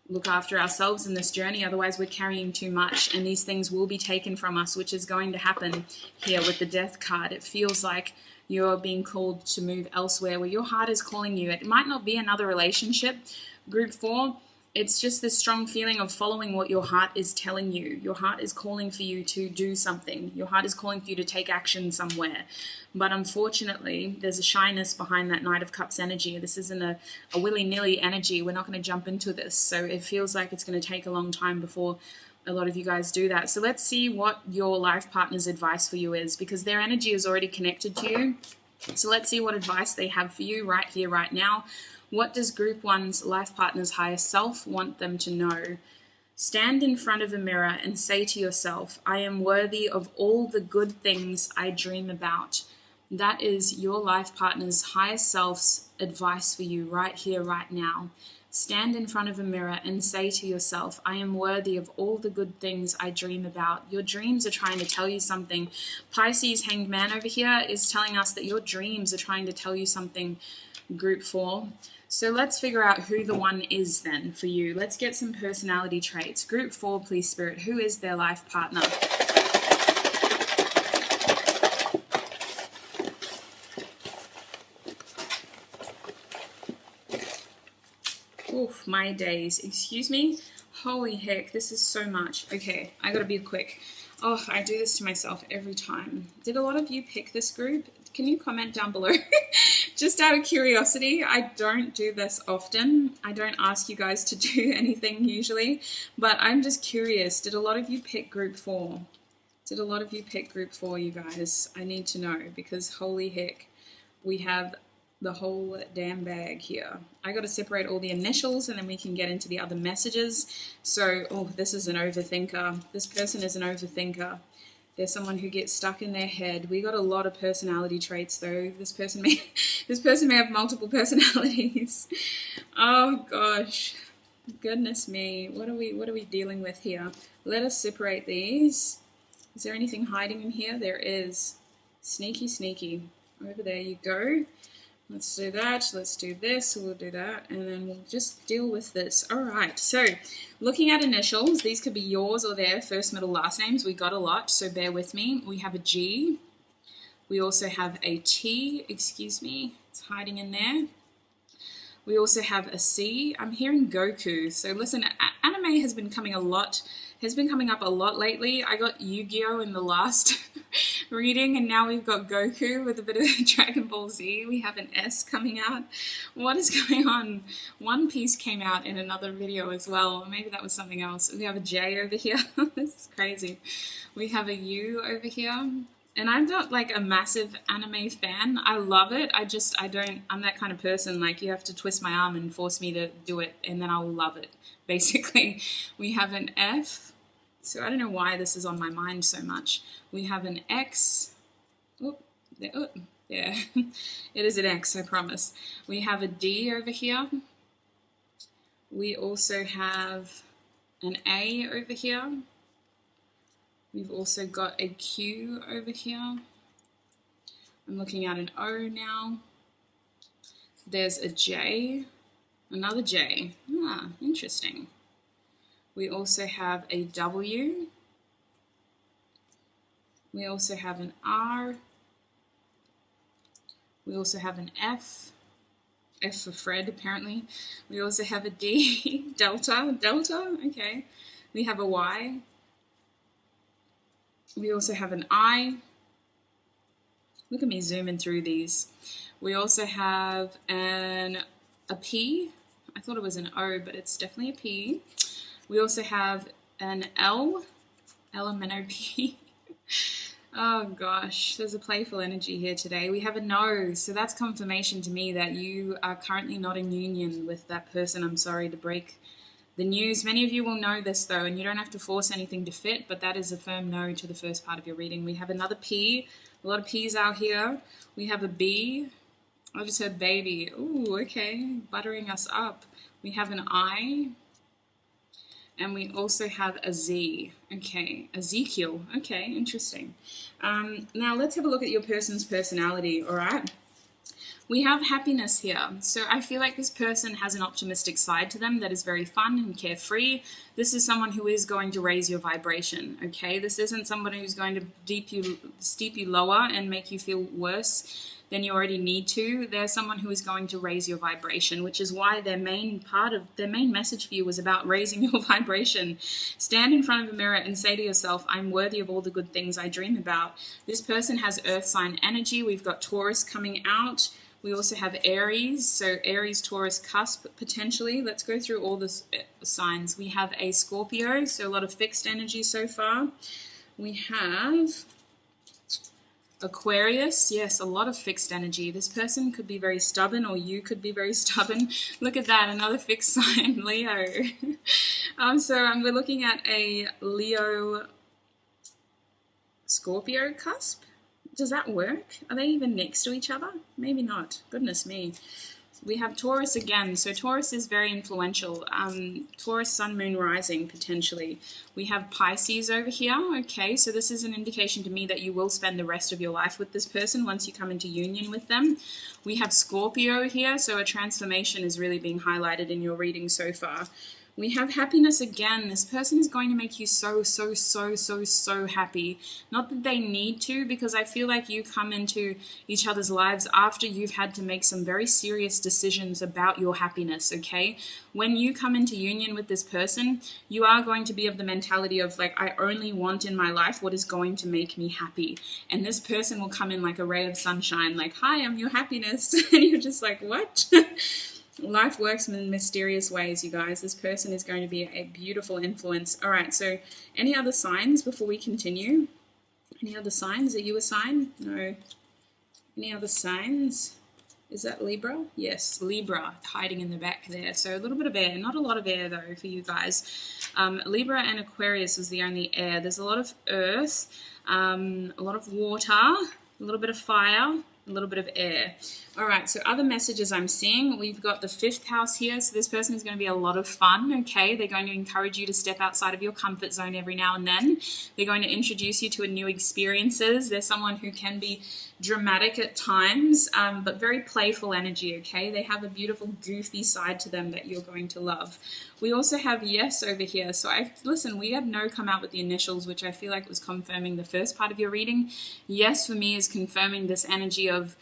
look after ourselves in this journey, otherwise we're carrying too much, and these things will be taken from us, which is going to happen here with the Death card. It feels like you're being called to move elsewhere where your heart is calling you. It might not be another relationship, Group 4. It's just this strong feeling of following what your heart is telling you. Your heart is calling for you to do something. Your heart is calling for you to take action somewhere. But unfortunately, there's a shyness behind that Knight of Cups energy. This isn't a willy-nilly energy. We're not going to jump into this. So it feels like it's going to take a long time before a lot of you guys do that. So let's see what your life partner's advice for you is, because their energy is already connected to you. So let's see what advice they have for you right here, right now. What does Group 1's life partner's higher self want them to know? Stand in front of a mirror and say to yourself, I am worthy of all the good things I dream about. That is your life partner's higher self's advice for you right here, right now. Stand in front of a mirror and say to yourself, I am worthy of all the good things I dream about. Your dreams are trying to tell you something. Pisces Hanged Man over here is telling us that your dreams are trying to tell you something, Group 4. So let's figure out who the one is then for you. Let's get some personality traits. Group 4, please, Spirit. Who is their life partner? Oof, my days. Excuse me? Holy heck, this is so much. Okay, I gotta be quick. Oh, I do this to myself every time. Did a lot of you pick this group? Can you comment down below? Just out of curiosity, I don't do this often. I don't ask you guys to do anything usually, but I'm just curious. Did a lot of you pick Group 4? Did a lot of you pick Group 4, you guys? I need to know, because holy heck, we have the whole damn bag here. I got to separate all the initials and then we can get into the other messages. So, oh, this is an overthinker. This person is an overthinker. They're someone who gets stuck in their head. We got a lot of personality traits though. This person may have multiple personalities. Oh gosh. Goodness me. What are we dealing with here? Let us separate these. Is there anything hiding in here? There is. Sneaky, sneaky. Over there you go. Let's do that. Let's do this. We'll do that. And then we'll just deal with this. All right. So looking at initials, these could be yours or their first, middle, last names. We got a lot, so bear with me. We have a G. We also have a T. Excuse me. It's hiding in there. We also have a C. I'm hearing Goku. So listen, anime has been coming up a lot lately. I got Yu-Gi-Oh in the last reading, and now we've got Goku with a bit of Dragon Ball Z. We have an S coming out. What is going on? One Piece came out in another video as well. Maybe that was something else. We have a J over here. This is crazy. We have a U over here. And I'm not like a massive anime fan. I love it. I'm that kind of person. Like, you have to twist my arm and force me to do it, and then I'll love it, basically. We have an F. So I don't know why this is on my mind so much. We have an X. Oh, yeah. It is an X, I promise. We have a D over here. We also have an A over here. We've also got a Q over here. I'm looking at an O now. There's a J, another J. Ah, interesting. We also have a W. We also have an R. We also have an F. F for Fred, apparently. We also have a D. Delta, okay. We have a Y. We also have an I. Look at me zooming through these. We also have a P. I thought it was an O, but it's definitely a P. We also have an L. L-M-N-O-P. Oh gosh, there's a playful energy here today. We have a no, so that's confirmation to me that you are currently not in union with that person. I'm sorry to break the news. Many of you will know this though, and you don't have to force anything to fit, but that is a firm no to the first part of your reading. We have another P, a lot of P's out here. We have a B. I just heard baby. Ooh, okay, buttering us up. We have an I. And we also have a Z. Okay, Ezekiel. Okay, interesting. Now let's have a look at your person's personality, all right? We have happiness here. So I feel like this person has an optimistic side to them that is very fun and carefree. This is someone who is going to raise your vibration, okay? This isn't somebody who's going to steep you lower and make you feel worse than you already need to. They're someone who is going to raise your vibration, which is why their main message for you was about raising your vibration. Stand in front of a mirror and say to yourself, I'm worthy of all the good things I dream about. This person has earth sign energy. We've got Taurus coming out. We also have Aries, so Aries, Taurus, cusp, potentially. Let's go through all the signs. We have a Scorpio, so a lot of fixed energy so far. We have Aquarius, yes, a lot of fixed energy. This person could be very stubborn, or you could be very stubborn. Look at that, another fixed sign, Leo. We're looking at a Leo Scorpio cusp. Does that work? Are they even next to each other? Maybe not. Goodness me. We have Taurus again. So Taurus is very influential. Taurus, Sun, Moon, Rising, potentially. We have Pisces over here. Okay, so this is an indication to me that you will spend the rest of your life with this person once you come into union with them. We have Scorpio here, so a transformation is really being highlighted in your reading so far. We have happiness again. This person is going to make you so happy. Not that they need to, because I feel like you come into each other's lives after you've had to make some very serious decisions about your happiness, okay? When you come into union with this person, you are going to be of the mentality of like, I only want in my life what is going to make me happy. And this person will come in like a ray of sunshine, like, hi, I'm your happiness. And you're just like, what? Life works in mysterious ways, you guys. This person is going to be a beautiful influence. All right, so any other signs before we continue? Any other signs? Are you a sign? No. Any other signs? Is that Libra? Yes, Libra, hiding in the back there. So a little bit of air. Not a lot of air, though, for you guys. Libra and Aquarius is the only air. There's a lot of earth, a lot of water, a little bit of fire, a little bit of air. All right, so other messages I'm seeing, we've got the 5th house here, so this person is going to be a lot of fun, okay? They're going to encourage you to step outside of your comfort zone every now and then. They're going to introduce you to new experiences. They're someone who can be dramatic at times, but very playful energy, okay? They have a beautiful, goofy side to them that you're going to love. We also have yes over here. So listen, we had no come out with the initials, which I feel like was confirming the first part of your reading. Yes, for me, is confirming this energy of,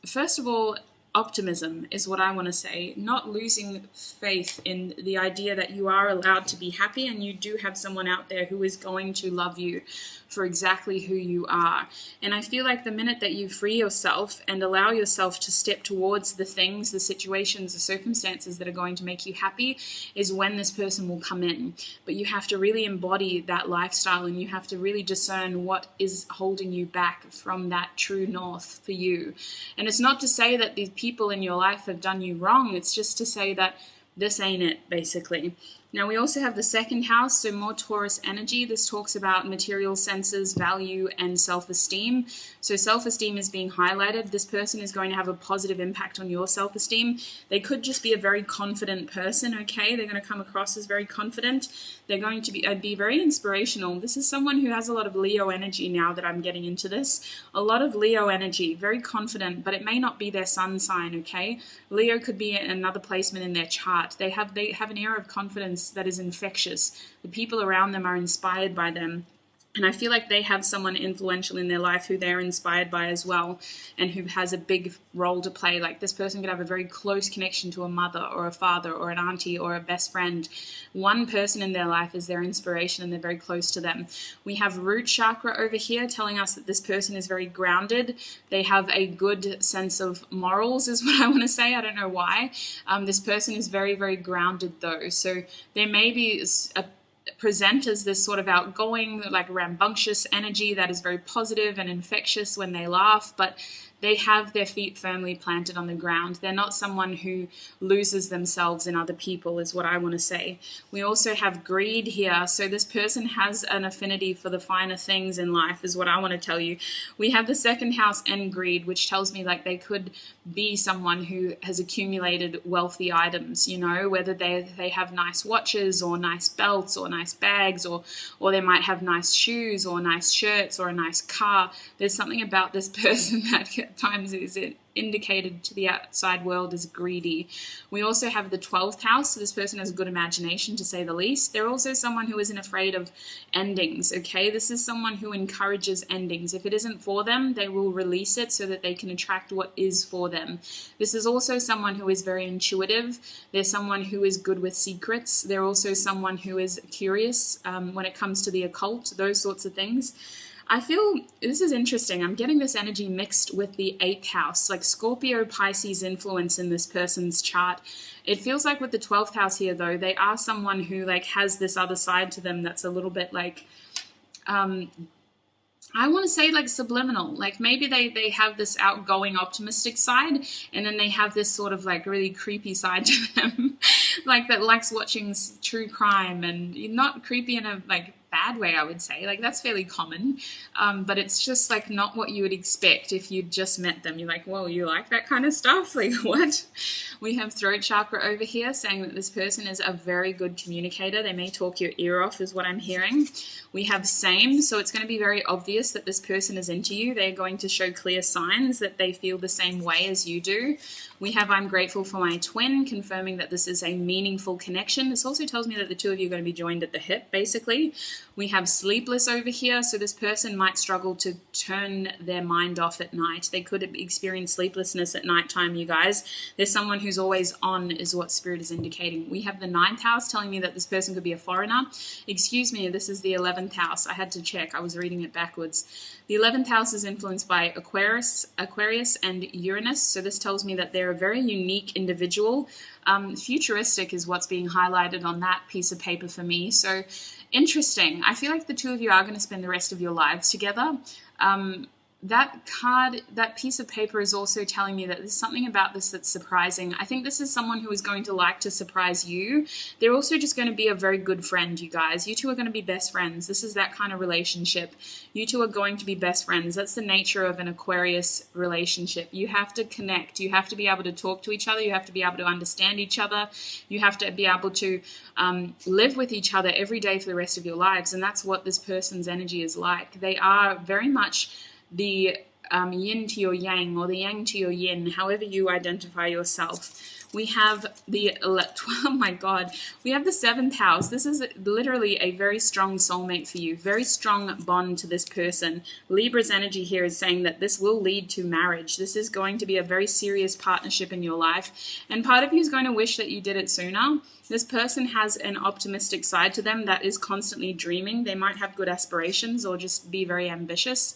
first of all, optimism is what I want to say, not losing faith in the idea that you are allowed to be happy and you do have someone out there who is going to love you for exactly who you are. And I feel like the minute that you free yourself and allow yourself to step towards the things, the situations, the circumstances that are going to make you happy is when this person will come in. But you have to really embody that lifestyle, and you have to really discern what is holding you back from that true north for you. And it's not to say that these people in your life have done you wrong. It's just to say that this ain't it, basically. Now, we also have the second house, so more Taurus energy. This talks about material senses, value, and self-esteem. So self-esteem is being highlighted. This person is going to have a positive impact on your self-esteem. They could just be a very confident person, okay? They're going to come across as very confident. They're going to be very inspirational. This is someone who has a lot of Leo energy now that I'm getting into this. A lot of Leo energy, very confident, but it may not be their sun sign, okay? Leo could be another placement in their chart. They have an air of confidence that is infectious. The people around them are inspired by them. And I feel like they have someone influential in their life who they're inspired by as well, and who has a big role to play. Like, this person could have a very close connection to a mother or a father or an auntie or a best friend. One person in their life is their inspiration, and they're very close to them. We have root chakra over here telling us that this person is very grounded. They have a good sense of morals is what I want to say. I don't know why. This person is very, very grounded though. So there may be present as this sort of outgoing, like rambunctious energy that is very positive and infectious when they laugh, but they have their feet firmly planted on the ground. They're not someone who loses themselves in other people, is what I want to say. We also have greed here. So this person has an affinity for the finer things in life, is what I want to tell you. We have the second house and greed, which tells me like they could be someone who has accumulated wealthy items, you know, whether they have nice watches or nice belts or nice bags, or they might have nice shoes or nice shirts or a nice car. There's something about this person that at times is indicated to the outside world as greedy. We also have the 12th house. So this person has a good imagination, to say the least. They're also someone who isn't afraid of endings, okay? This is someone who encourages endings. If it isn't for them, they will release it so that they can attract what is for them. This is also someone who is very intuitive. They're someone who is good with secrets. They're also someone who is curious when it comes to the occult, those sorts of things. I feel this is interesting. I'm getting this energy mixed with the 8th house, like Scorpio Pisces influence in this person's chart. It feels like with the 12th house here, though, they are someone who like has this other side to them that's a little bit like, I want to say like subliminal. Like maybe they have this outgoing optimistic side, and then they have this sort of like really creepy side to them, like that likes watching true crime, and not creepy in a like bad way, I would say. Like that's fairly common, but it's just like not what you would expect if you'd just met them. You're like, whoa, you like that kind of stuff? Like what? We have throat chakra over here saying that this person is a very good communicator. They may talk your ear off is what I'm hearing. We have same, so it's going to be very obvious that this person is into you. They're going to show clear signs that they feel the same way as you do. We have I'm grateful for my twin, confirming that this is a meaningful connection. This also tells me that the two of you are going to be joined at the hip, basically. We have sleepless over here, so this person might struggle to turn their mind off at night. They could experience sleeplessness at nighttime, you guys. There's someone who's always on, is what Spirit is indicating. We have the 9th house telling me that this person could be a foreigner. Excuse me, this is the 11th house. I had to check. I was reading it backwards. The 11th house is influenced by Aquarius and Uranus, so this tells me that they're a very unique individual. Futuristic is what's being highlighted on that piece of paper for me. So interesting. I feel like the two of you are going to spend the rest of your lives together. That card, that piece of paper is also telling me that there's something about this that's surprising. I think this is someone who is going to like to surprise you. They're also just going to be a very good friend, you guys. You two are going to be best friends. This is that kind of relationship. You two are going to be best friends. That's the nature of an Aquarius relationship. You have to connect. You have to be able to talk to each other. You have to be able to understand each other. You have to be able to live with each other every day for the rest of your lives. And that's what this person's energy is like. They are very much the yin to your yang, or the yang to your yin, however you identify yourself. We have oh my God, we have the 7th house. This is literally a very strong soulmate for you, very strong bond to this person. Libra's energy here is saying that this will lead to marriage. This is going to be a very serious partnership in your life. And part of you is going to wish that you did it sooner. This person has an optimistic side to them that is constantly dreaming. They might have good aspirations or just be very ambitious.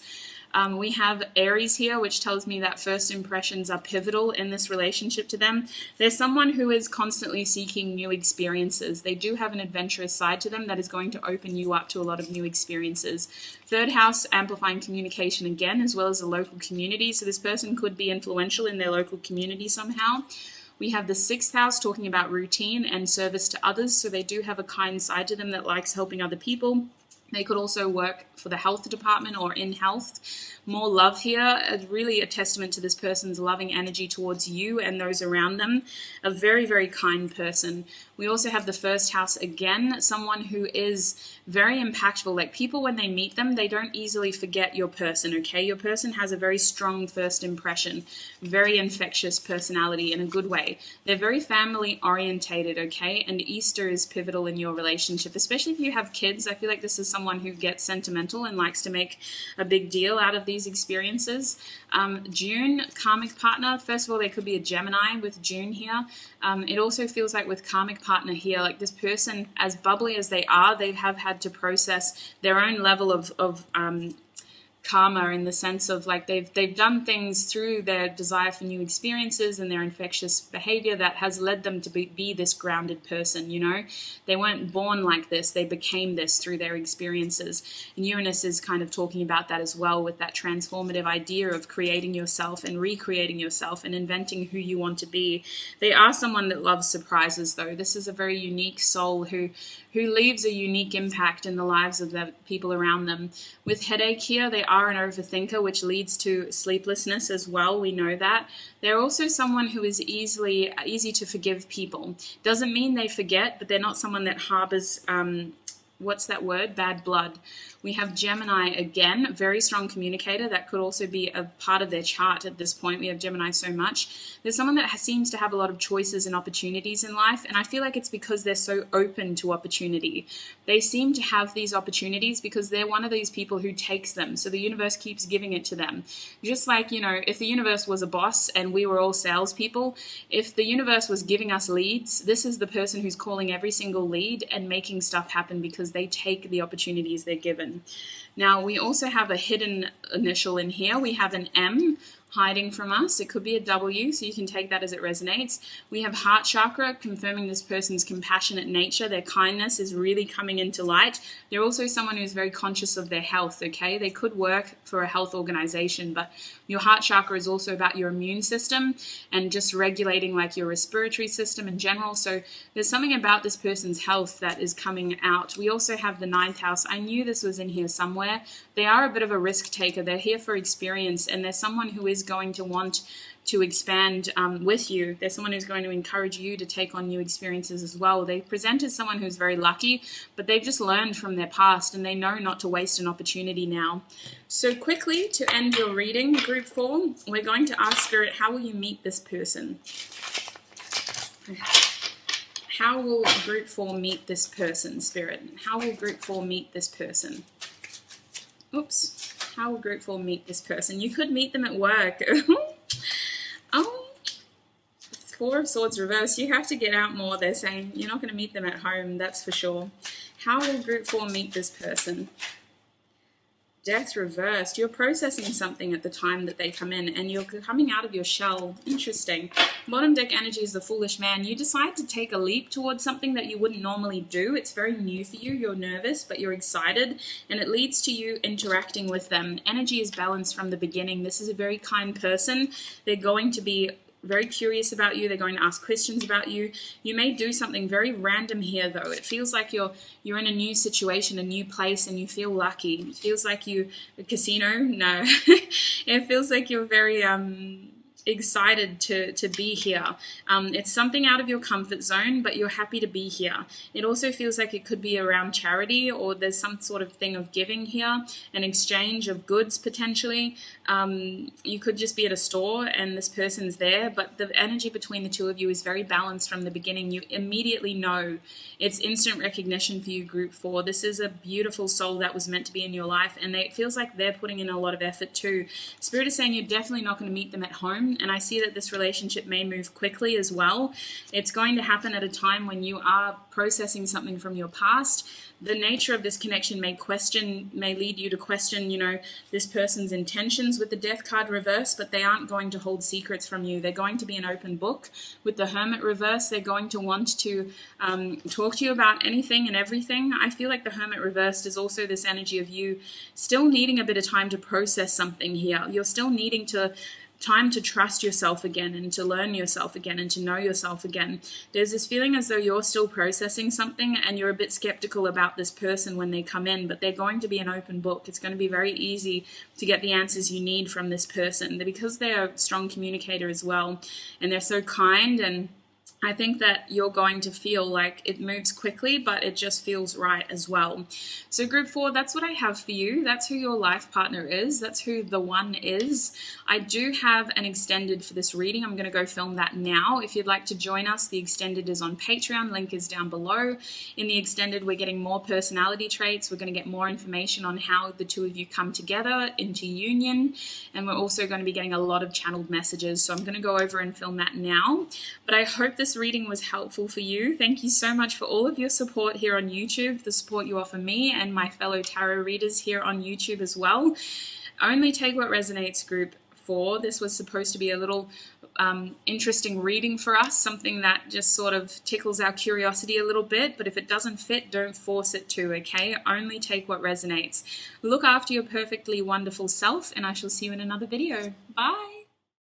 We have Aries here, which tells me that first impressions are pivotal in this relationship to them. There's someone who is constantly seeking new experiences. They do have an adventurous side to them that is going to open you up to a lot of new experiences. 3rd house, amplifying communication again, as well as the local community. So this person could be influential in their local community somehow. We have the 6th house talking about routine and service to others. So they do have a kind side to them that likes helping other people. They could also work for the health department or in health. More love here, really a testament to this person's loving energy towards you and those around them. A very, very kind person. We also have the 1st house again, someone who is very impactful. Like, people, when they meet them, they don't easily forget your person, okay? Your person has a very strong first impression, very infectious personality in a good way. They're very family orientated, okay? And Easter is pivotal in your relationship, especially if you have kids. I feel like this is someone who gets sentimental and likes to make a big deal out of these experiences. June, karmic partner. First of all, there could be a Gemini with June here. It also feels like with karmic partner here, like this person, as bubbly as they are, they have had to process their own level of karma, in the sense of like they've done things through their desire for new experiences and their infectious behavior that has led them to be this grounded person, you know. They weren't born like this, they became this through their experiences. And Uranus is kind of talking about that as well, with that transformative idea of creating yourself and recreating yourself and inventing who you want to be. They are someone that loves surprises, though. This is a very unique soul who leaves a unique impact in the lives of the people around them. With headache here, they are an overthinker, which leads to sleeplessness as well. We know that. They're also someone who is easy to forgive people. Doesn't mean they forget, but they're not someone that harbors, what's that word? Bad blood. We have Gemini again, very strong communicator. That could also be a part of their chart at this point. We have Gemini so much. There's someone that seems to have a lot of choices and opportunities in life, and I feel like it's because they're so open to opportunity. They seem to have these opportunities because they're one of these people who takes them, so the universe keeps giving it to them. Just like, you know, if the universe was a boss and we were all salespeople, if the universe was giving us leads, this is the person who's calling every single lead and making stuff happen because they take the opportunities they're given. Now, we also have a hidden initial in here. We have an M hiding from us. It could be a W, so you can take that as it resonates. We have heart chakra, confirming this person's compassionate nature. Their kindness is really coming into light. They're also someone who's very conscious of their health, okay? They could work for a health organization, but your heart chakra is also about your immune system and just regulating like your respiratory system in general. So there's something about this person's health that is coming out. We also have the 9th house. I knew this was in here somewhere. They are a bit of a risk taker. They're here for experience, and they're someone who is going to want to expand with you. There's someone who's going to encourage you to take on new experiences as well. They present as someone who's very lucky, but they've just learned from their past and they know not to waste an opportunity now. So quickly, to end your reading, Group 4, we're going to ask Spirit, how will you meet this person? How will Group 4 meet this person, Spirit? How will Group 4 meet this person? Oops. How will Group 4 meet this person? You could meet them at work. Oh, 4 of Swords reversed. You have to get out more. They're saying you're not going to meet them at home, that's for sure. How will Group 4 meet this person? Death reversed. You're processing something at the time that they come in, and you're coming out of your shell. Interesting. Bottom deck energy is the foolish man. You decide to take a leap towards something that you wouldn't normally do. It's very new for you. You're nervous, but you're excited, and it leads to you interacting with them. Energy is balanced from the beginning. This is a very kind person. They're going to be very curious about you. They're going to ask questions about you. You may do something very random here, though. It feels like you're in a new situation, a new place, and you feel lucky. It feels like a casino? No. It feels like you're very, excited to be here. It's something out of your comfort zone, but you're happy to be here. It also feels like it could be around charity, or there's some sort of thing of giving here, an exchange of goods potentially. You could just be at a store and this person's there, but the energy between the two of you is very balanced from the beginning. You immediately know. It's instant recognition for you, group 4. This is a beautiful soul that was meant to be in your life, and it feels like they're putting in a lot of effort too. Spirit is saying you're definitely not going to meet them at home, and I see that this relationship may move quickly as well. It's going to happen at a time when you are processing something from your past. The nature of this connection may lead you to question, this person's intentions with the Death card reverse, but they aren't going to hold secrets from you. They're going to be an open book. With the Hermit reverse, they're going to want to talk to you about anything and everything. I feel like the Hermit reversed is also this energy of you still needing a bit of time to process something here. You're still needing time to trust yourself again, and to learn yourself again, and to know yourself again. There's this feeling as though you're still processing something, and you're a bit skeptical about this person when they come in, but they're going to be an open book. It's going to be very easy to get the answers you need from this person, because they are a strong communicator as well, and they're so kind, and I think that you're going to feel like it moves quickly, but it just feels right as well. So group 4, that's what I have for you. That's who your life partner is. That's who the one is. I do have an extended for this reading. I'm going to go film that now. If you'd like to join us, the extended is on Patreon. Link is down below. In the extended, we're getting more personality traits. We're going to get more information on how the two of you come together into union. And we're also going to be getting a lot of channeled messages. So I'm going to go over and film that now. But I hope this reading was helpful for you. Thank you so much for all of your support here on YouTube, the support you offer me and my fellow tarot readers here on YouTube as well. Only take what resonates, group 4. This was supposed to be a little interesting reading for us, something that just sort of tickles our curiosity a little bit, but if it doesn't fit, don't force it to, okay? Only take what resonates. Look after your perfectly wonderful self, and I shall see you in another video. Bye!